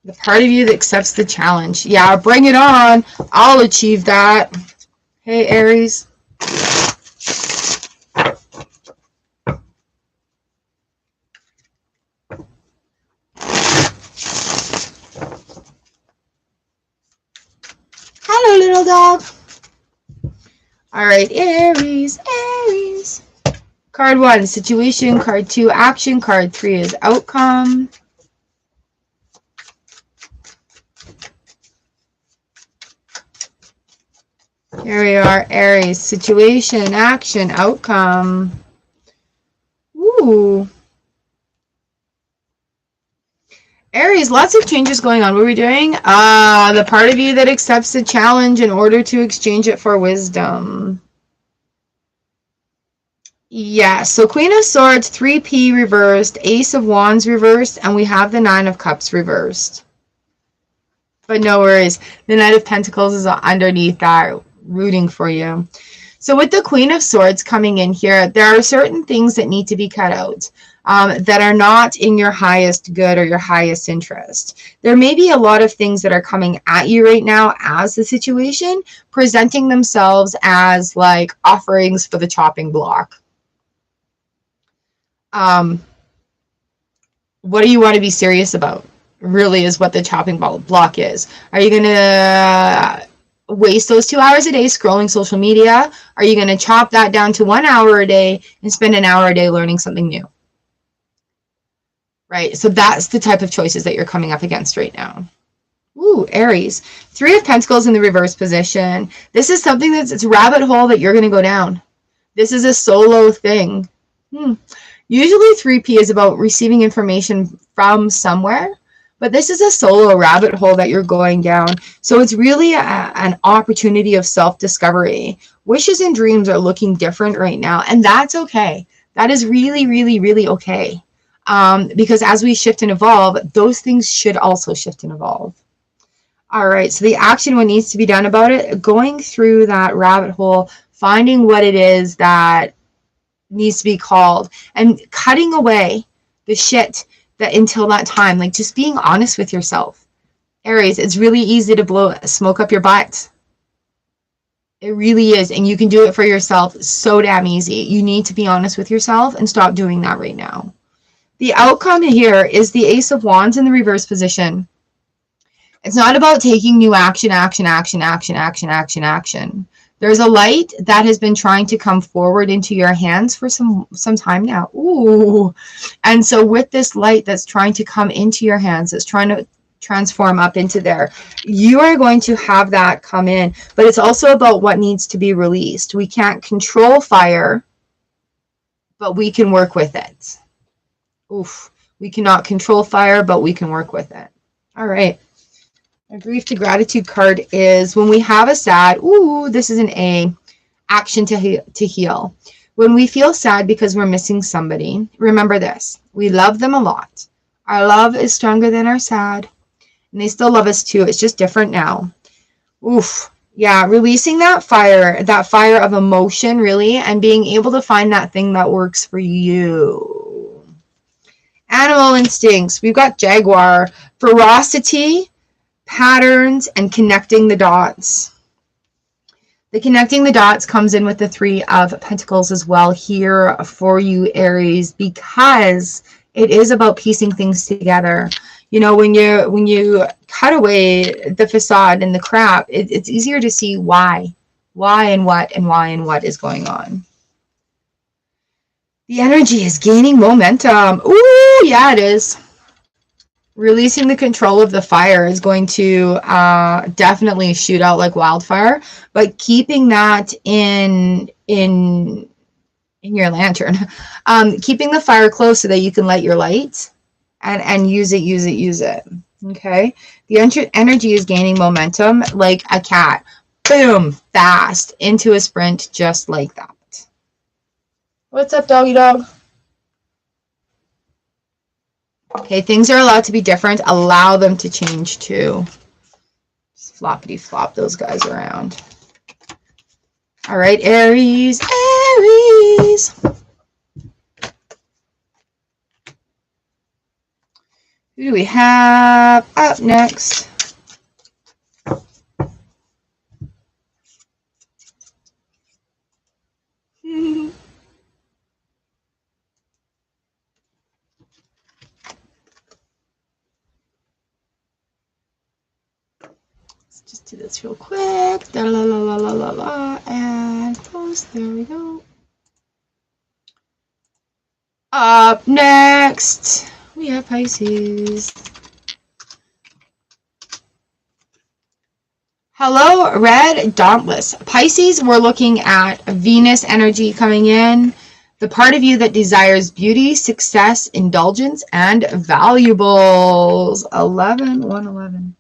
The part of you that accepts the challenge. Yeah, bring it on. I'll achieve that. Hey, Aries. Hello, little dog. All right, Aries, Aries. Card 1, situation. Card 2, action. Card 3 is outcome. Here we are, Aries. Situation, action, outcome. Ooh. Aries, lots of changes going on. What are we doing? The part of you that accepts the challenge in order to exchange it for wisdom. Yeah, so Queen of Swords, 3P reversed, Ace of Wands reversed, and we have the 9 of Cups reversed. But no worries. The Knight of Pentacles is underneath that, rooting for you. So with the Queen of Swords coming in here, there are certain things that need to be cut out. That are not in your highest good or your highest interest. There may be a lot of things that are coming at you right now as the situation, presenting themselves as like offerings for the chopping block. What do you want to be serious about? Really is what the chopping block is. Are you going to waste those 2 hours a day scrolling social media? Are you going to chop that down to 1 hour a day and spend an hour a day learning something new? Right, so that's the type of choices that you're coming up against right now. Ooh, Aries. 3 of Pentacles in the reverse position. This is something that's it's a rabbit hole that you're going to go down. This is a solo thing. Usually 3P is about receiving information from somewhere, but this is a solo rabbit hole that you're going down. So it's really an opportunity of self-discovery. Wishes and dreams are looking different right now, and that's okay. That is really, really, really okay. Because as we shift and evolve, those things should also shift and evolve. All right, so the action, what needs to be done about it, going through that rabbit hole, finding what it is that needs to be called, and cutting away the shit that until that time, like just being honest with yourself. Aries, it's really easy to blow smoke up your butt. It really is, and you can do it for yourself so damn easy. You need to be honest with yourself and stop doing that right now. The outcome here is the Ace of Wands in the reverse position. It's not about taking new action. There's a light that has been trying to come forward into your hands for some time now. Ooh. And so with this light that's trying to come into your hands, it's trying to transform up into there, you are going to have that come in. But it's also about what needs to be released. We can't control fire, but we can work with it. Oof. We cannot control fire, but we can work with it. All right. Our grief to gratitude card is when we have a sad, ooh, this is an A, action to heal. When we feel sad because we're missing somebody, remember this. We love them a lot. Our love is stronger than our sad. And they still love us too. It's just different now. Oof. Yeah, releasing that fire of emotion, really, and being able to find that thing that works for you. Animal instincts. We've got Jaguar, ferocity, patterns, and connecting the dots. The connecting the dots comes in with the 3 of Pentacles as well here for you, Aries, because it is about piecing things together. You know, when you cut away the facade and the crap, it's easier to see why and what is going on. The energy is gaining momentum. Ooh, yeah, it is. Releasing the control of the fire is going to definitely shoot out like wildfire, but keeping that in your lantern, keeping the fire close so that you can light your light and use it. Okay, the energy is gaining momentum like a cat. Boom, fast into a sprint, just like that. What's up, doggy dog? Okay, things are allowed to be different. Allow them to change too. Just floppity flop those guys around. All right, Aries. Aries. Who do we have up next? Just do this real quick. Da, la, la, la, la, la, la, and close. There we go. Up next, we have Pisces. Hello, Red Dauntless. Pisces, we're looking at Venus energy coming in. The part of you that desires beauty, success, indulgence, and valuables. 111.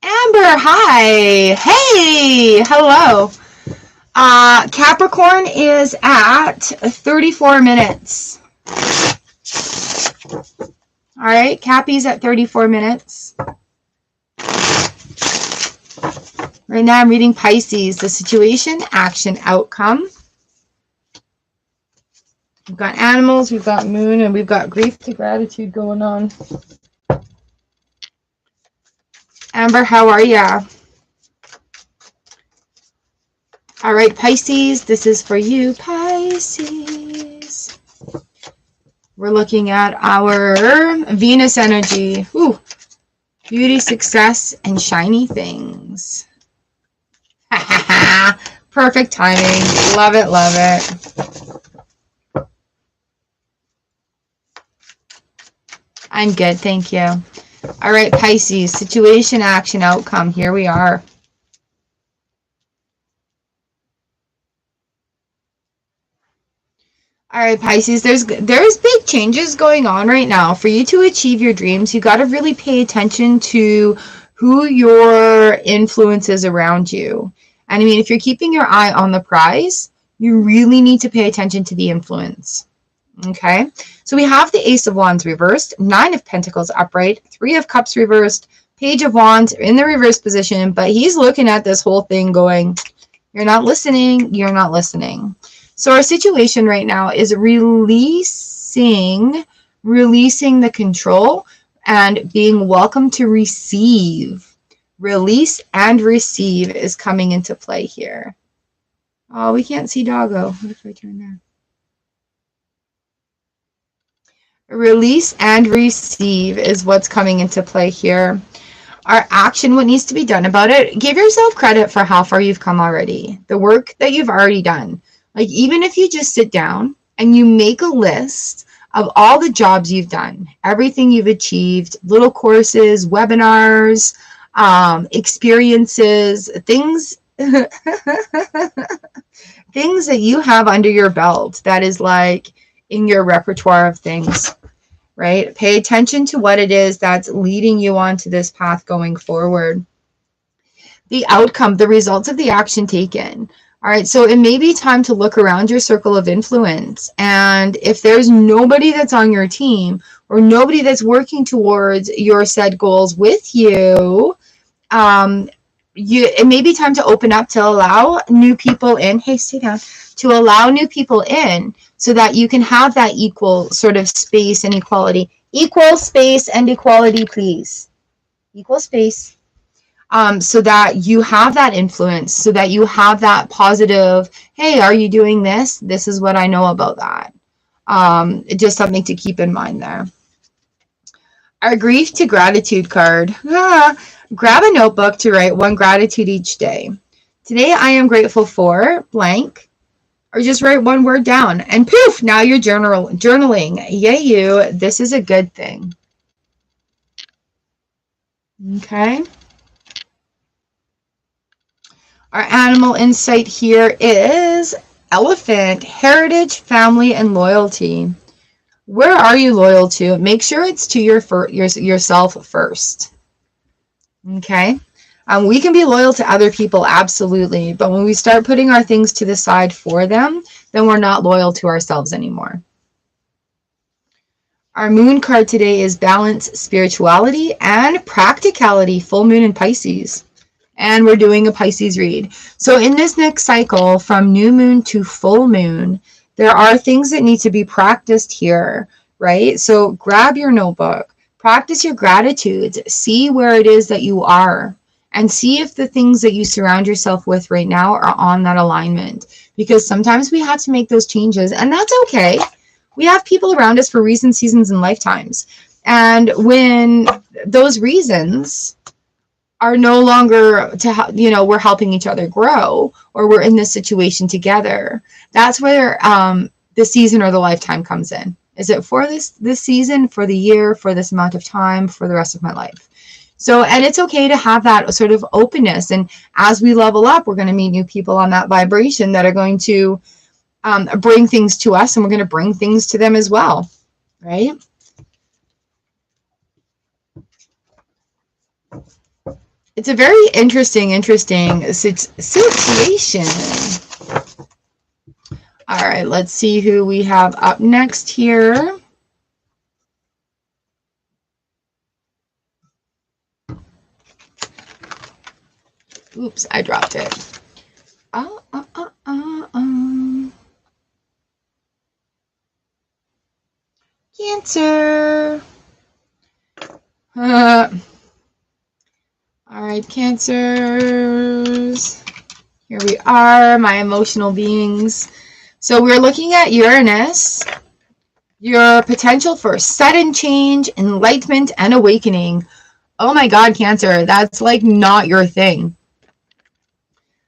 Amber, hi. Hey, hello. Capricorn is at 34 minutes. All right, Cappy's at 34 minutes. Right now I'm reading Pisces, the situation, action, outcome. We've got animals, we've got moon, and we've got grief to gratitude going on. Amber, how are ya? All right, Pisces, this is for you, Pisces. We're looking at our Venus energy. Ooh, beauty, success, and shiny things. Perfect timing. Love it, love it. I'm good, thank you. All right, Pisces, situation, action, outcome. Here we are. All right, Pisces, there's big changes going on right now. For you to achieve your dreams, you got to really pay attention to who your influence is around you. And I mean, if you're keeping your eye on the prize, you really need to pay attention to the influence. Okay, so we have the Ace of Wands reversed, 9 of Pentacles upright, 3 of Cups reversed, Page of Wands in the reverse position, but he's looking at this whole thing going, you're not listening, you're not listening. So our situation right now is releasing the control and being welcome to receive. Release and receive is coming into play here. Oh, we can't see doggo. What if I turn there? Release and receive is what's coming into play here. Our action, what needs to be done about it, give yourself credit for how far you've come already. The work that you've already done. Like, even if you just sit down and you make a list of all the jobs you've done, everything you've achieved, little courses, webinars, experiences, things, things that you have under your belt that is like in your repertoire of things, right? Pay attention to what it is that's leading you onto this path going forward. The outcome, the results of the action taken. All right, so it may be time to look around your circle of influence. And if there's nobody that's on your team or nobody that's working towards your said goals with you, it may be time to open up to allow new people in. Hey, stay down. To allow new people in so that you can have that equal sort of space and equality. Equal space and equality, please. Equal space. So that you have that influence, so that you have that positive, hey, are you doing this? This is what I know about that. Just something to keep in mind there. Our grief to gratitude card. Grab a notebook to write one gratitude each day. Today I am grateful for blank, or just write one word down and poof, now you're journaling. Yay you, this is a good thing. Okay. Our animal insight here is elephant, heritage, family, and loyalty. Where are you loyal to? Make sure it's to yourself first. Okay. We can be loyal to other people, absolutely. But when we start putting our things to the side for them, then we're not loyal to ourselves anymore. Our moon card today is balance, spirituality, and practicality. Full moon in Pisces. And we're doing a Pisces read. So in this next cycle, from new moon to full moon, there are things that need to be practiced here, right? So grab your notebook, practice your gratitudes, see where it is that you are, and see if the things that you surround yourself with right now are on that alignment. Because sometimes we have to make those changes, and that's okay. We have people around us for reasons, seasons, and lifetimes. And when those reasons are no longer we're helping each other grow, or we're in this situation together, that's where the season or the lifetime comes in. Is it for this season, for the year, for this amount of time, for the rest of my life? So, and it's okay to have that sort of openness. And as we level up, we're going to meet new people on that vibration that are going to bring things to us, and we're going to bring things to them as well, right? It's a very interesting situation. All right, let's see who we have up next here. Oops, I dropped it. Cancer. All right, Cancers. Here we are, my emotional beings. So we're looking at Uranus, your potential for sudden change, enlightenment, and awakening. Oh my God, Cancer, that's like not your thing.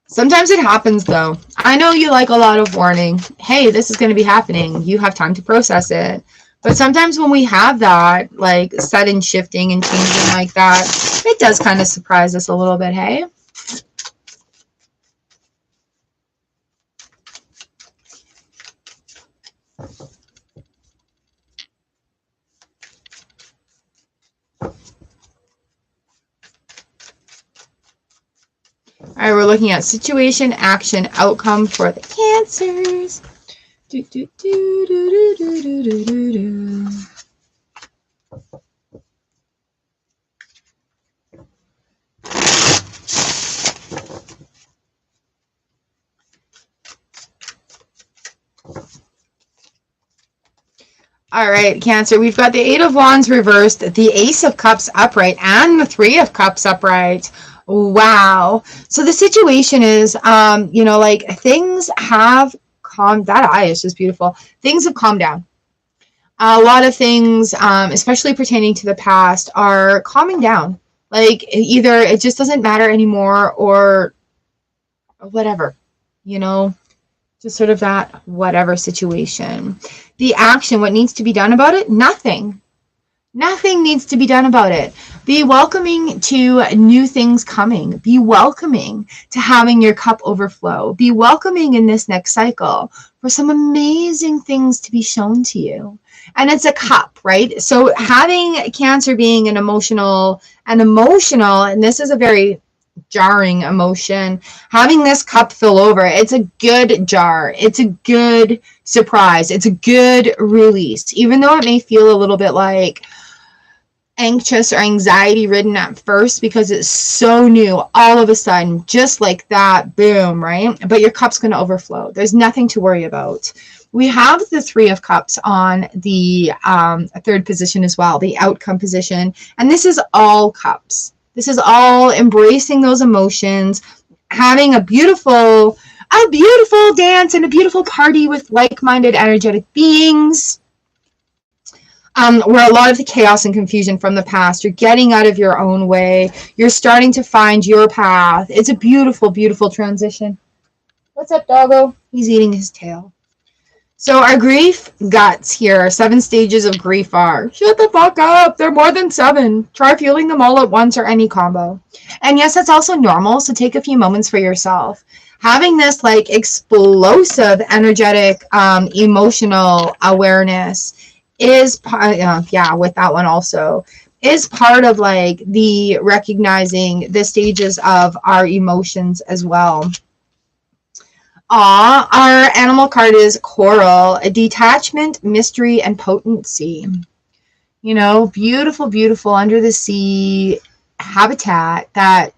Sometimes it happens though. I know you like a lot of warning. Hey, this is going to be happening. You have time to process it. But sometimes when we have that, like sudden shifting and changing like that, it does kind of surprise us a little bit, hey? All right, we're looking at situation, action, outcome for the Cancers. Do, do, do, do, do, do, do, do, do. All right, Cancer, we've got the Eight of Wands reversed, the Ace of Cups upright, and the Three of Cups upright. Wow. So the situation is, like things have calmed. That eye is just beautiful. Things have calmed down. A lot of things, especially pertaining to the past, are calming down. Like either it just doesn't matter anymore, or whatever, just sort of that whatever situation. The action, what needs to be done about it? Nothing. Nothing needs to be done about it. Be welcoming to new things coming. Be welcoming to having your cup overflow. Be welcoming in this next cycle for some amazing things to be shown to you. And it's a cup, right? So having Cancer being an emotional, and this is a very jarring emotion, having this cup fill over, it's a good jar. It's a good surprise. It's a good release. Even though it may feel a little bit like anxious or anxiety ridden at first because it's so new, all of a sudden, just like that, boom, right? But your cup's going to overflow. There's nothing to worry about. We have the Three of Cups on the third position as well, the outcome position. And this is all cups. This is all embracing those emotions, having a beautiful a beautiful dance and a beautiful party with like-minded energetic beings. Where a lot of the chaos and confusion from the past, you're getting out of your own way. You're starting to find your path. It's a beautiful, beautiful transition. What's up, doggo? He's eating his tail. So our grief guts here, 7 stages of grief are, shut the fuck up, they're more than 7. Try feeling them all at once or any combo. And yes, that's also normal, so take a few moments for yourself. Having this like explosive, energetic, emotional awareness is, with that one also, is part of like the recognizing the stages of our emotions as well. Our animal card is coral, a detachment, mystery, and potency. You know, beautiful, beautiful under the sea habitat that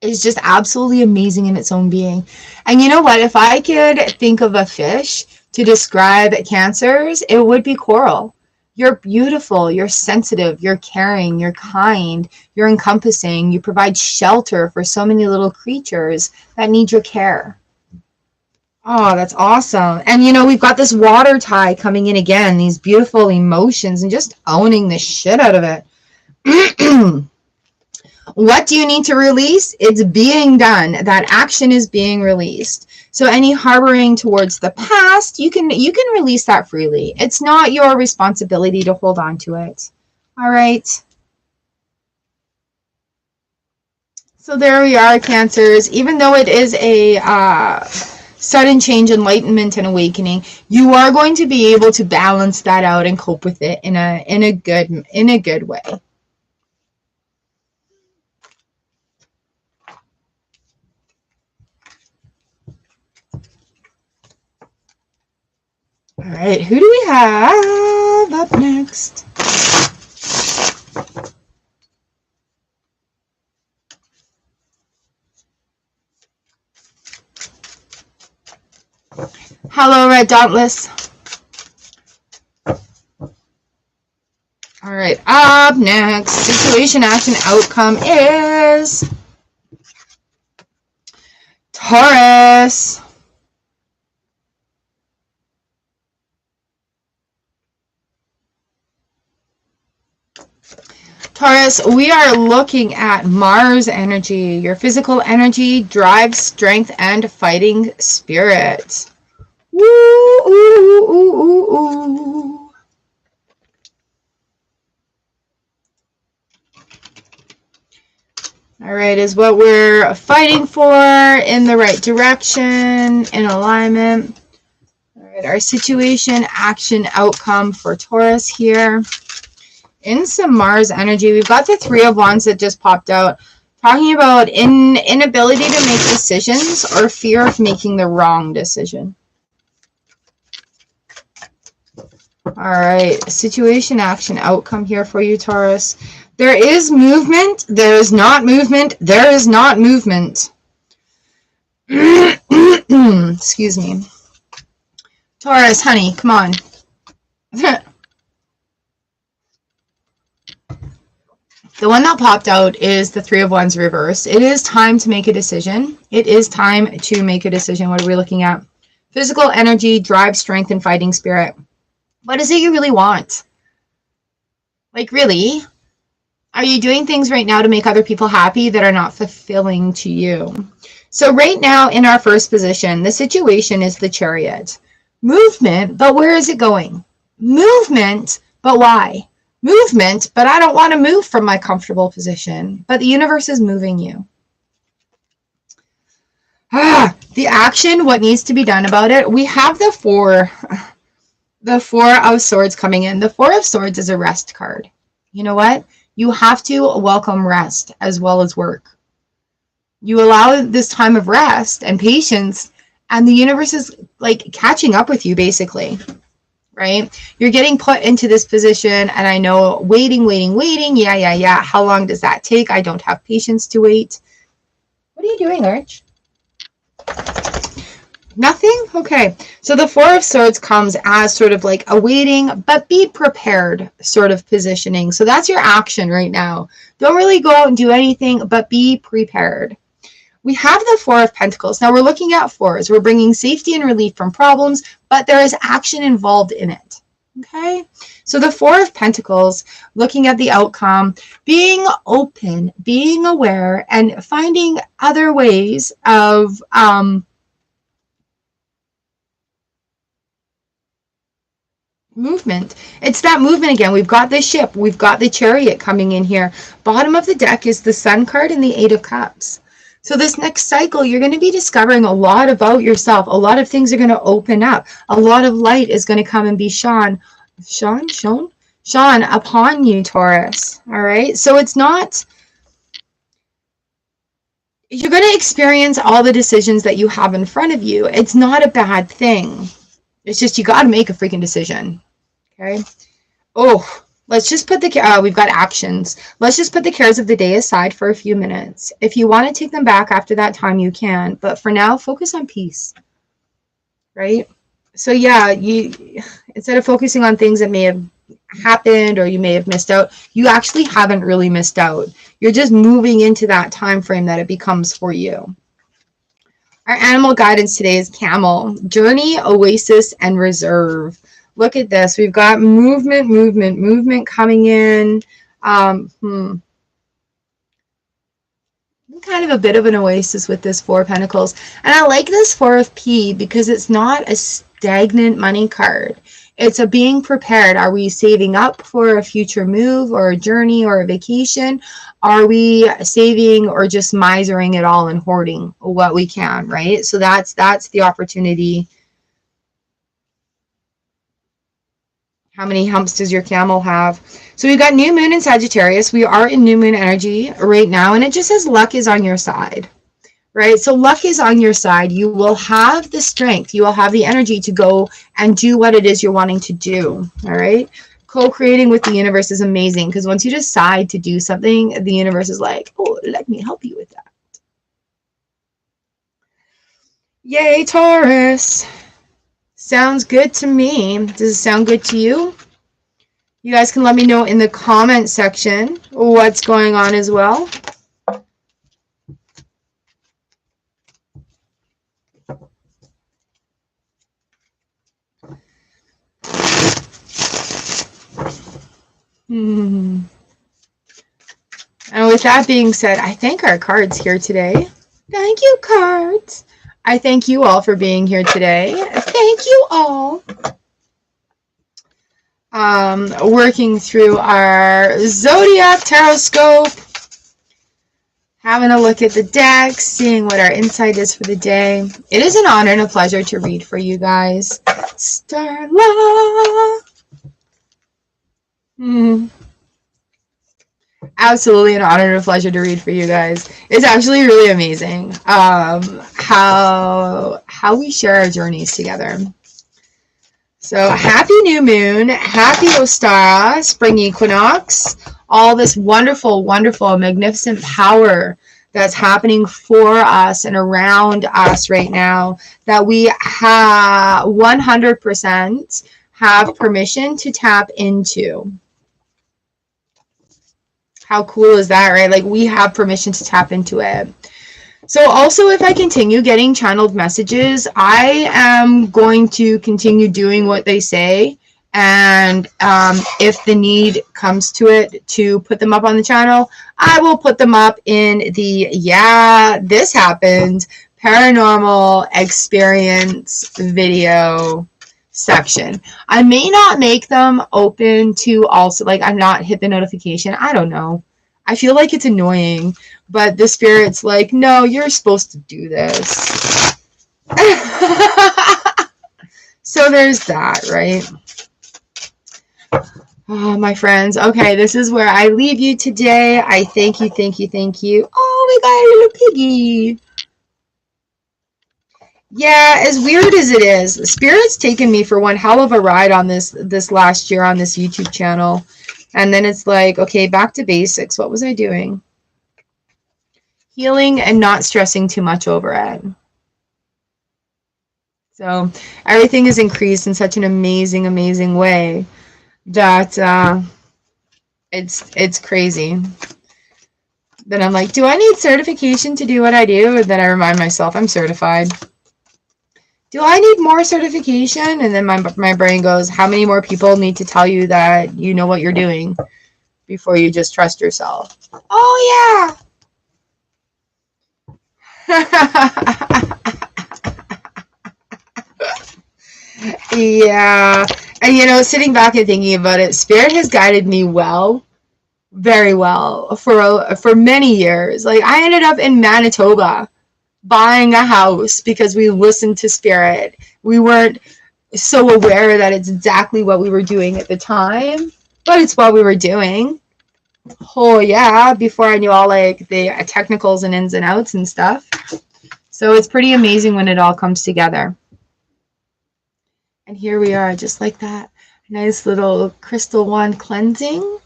is just absolutely amazing in its own being. And you know what? If I could think of a fish to describe cancers, it would be coral. You're beautiful, you're sensitive, you're caring, you're kind, you're encompassing, you provide shelter for so many little creatures that need your care. Oh, that's awesome. And you know, we've got this water tie coming in again, these beautiful emotions and just owning the shit out of it. What do you need to release? It's being done. That action is being released. So any harboring towards the past, you can release that freely. It's not your responsibility to hold on to it. All right. So there we are, Cancers. Even though it is a sudden change, enlightenment, and awakening, you are going to be able to balance that out and cope with it in a good way. All right, who do we have up next? Hello, Red Dauntless. All right, up next, situation, action, outcome is Taurus. Taurus, we are looking at Mars energy, your physical energy, drive, strength, and fighting spirit. Woo, ooh, ooh, ooh, ooh. All right, is what we're fighting for in the right direction, in alignment. All right, our situation, action, outcome for Taurus here. In some Mars energy, we've got the 3 of Wands that just popped out, talking about inability to make decisions or fear of making the wrong decision. All right, situation, action, outcome here for you, Taurus. There is movement. There is not movement. There is not movement. Excuse me. Taurus, honey, come on. The one that popped out is the 3 of Wands reversed. It is time to make a decision. It is time to make a decision. What are we looking at? Physical energy, drive, strength, and fighting spirit. What is it you really want? Like, really? Are you doing things right now to make other people happy that are not fulfilling to you? So right now in our first position, the situation is the Chariot. Movement, but where is it going? Movement, but why? Movement, but I don't want to move from my comfortable position. But the universe is moving you. The action, what needs to be done about it? We have the 4 of Swords coming in. The 4 of Swords is a rest card. You know what? You have to welcome rest as well as work. You allow this time of rest and patience, and the universe is like catching up with you, basically. Right? You're getting put into this position, and I know waiting. Yeah. How long does that take? I don't have patience to wait. What are you doing, Arch? Nothing? Okay. So the 4 of Swords comes as sort of like a waiting, but be prepared sort of positioning. So that's your action right now. Don't really go out and do anything, but be prepared. we have the Four of Pentacles. Now we're looking at fours. We're bringing safety and relief from problems, but there is action involved in it. Okay, so the Four of Pentacles, looking at the outcome, being open, being aware, and finding other ways of movement. It's that movement again. We've got the ship. We've got the Chariot coming in here. Bottom of the deck is the Sun card and the Eight of Cups. So this next cycle, you're going to be discovering a lot about yourself. A lot of things are going to open up. A lot of light is going to come and be shone upon you, Taurus. All right. So it's not, you're going to experience all the decisions that you have in front of you. It's not a bad thing. It's just, you got to make a freaking decision. Okay. Oh, let's just put the, we've got actions. Let's just put the cares of the day aside for a few minutes. If you want to take them back after that time, you can. But for now, focus on peace. Right? So yeah, you, instead of focusing on things that may have happened or you may have missed out, you actually haven't really missed out. You're just moving into that time frame that it becomes for you. Our animal guidance today is camel, journey, oasis, and reserve. Look at this. We've got movement coming in. Kind of a bit of an oasis with this Four of Pentacles. And I like this Four of P because it's not a stagnant money card. It's a being prepared. Are we saving up for a future move or a journey or a vacation? Are we saving or just misering it all and hoarding what we can, right? So that's the opportunity. How many humps does your camel have? So we've got new moon in Sagittarius. We are in new moon energy right now, and it just says luck is on your side, right? So luck is on your side. You will have the strength. You will have the energy to go and do what it is you're wanting to do, all right? Co-creating with the universe is amazing because once you decide to do something, the universe is like, oh, let me help you with that. Yay, Taurus. Sounds good to me. Does it sound good to you? You guys can let me know in the comment section what's going on as well. And with that being said, I thank our cards here today. Thank you, cards. I thank you all for being here today. Thank you all. Working through our Zodiac Tarot Scope. Having a look at the deck, seeing what our insight is for the day. It is an honor and a pleasure to read for you guys. Starla. Absolutely an honor and a pleasure to read for you guys. It's actually really amazing how we share our journeys together. So happy new moon, happy Ostara, spring equinox, all this wonderful, wonderful, magnificent power that's happening for us and around us right now that we have 100% have permission to tap into. How cool is that, right? Like we have permission to tap into it. So also, if I continue getting channeled messages, I am going to continue doing what they say. And if the need comes to it to put them up on the channel, I will put them up in the, yeah, this happened, paranormal experience video section. I may not make them open to also, like, I'm not hit the notification. I don't know. I feel like it's annoying, but the spirit's like, no, you're supposed to do this. So there's that, right? Oh, my friends. Okay, this is where I leave you today. I thank you, thank you, thank you. Oh, we got a little piggy. Yeah, as weird as it is, Spirit's taken me for one hell of a ride on this last year on this YouTube channel. And then it's like, okay, back to basics. What was I doing? Healing and not stressing too much over it. So everything is increased in such an amazing, amazing way that it's crazy. Then I'm like, do I need certification to do what I do? And then I remind myself I'm certified. Do I need more certification? And then my brain goes, how many more people need to tell you that you know what you're doing before you just trust yourself? Oh, yeah. Yeah. And, you know, sitting back and thinking about it, Spirit has guided me well, very well, for many years. Like, I ended up in Manitoba buying a house because we listened to Spirit. We weren't so aware that it's exactly what we were doing at the time, but it's what we were doing. Oh, yeah, before I knew all, like, the technicals and ins and outs and stuff. So it's pretty amazing when it all comes together. And here we are, just like that. Nice little crystal wand cleansing.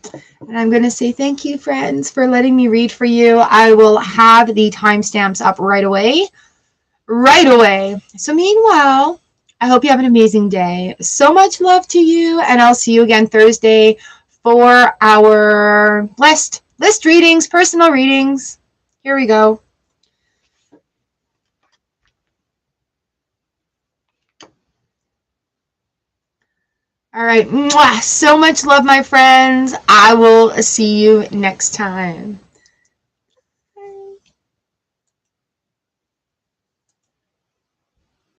And I'm going to say thank you, friends, for letting me read for you. I will have the timestamps up right away. Right away. So meanwhile, I hope you have an amazing day. So much love to you. And I'll see you again Thursday for our list readings, personal readings. Here we go. All right. Mwah. So much love, my friends. I will see you next time.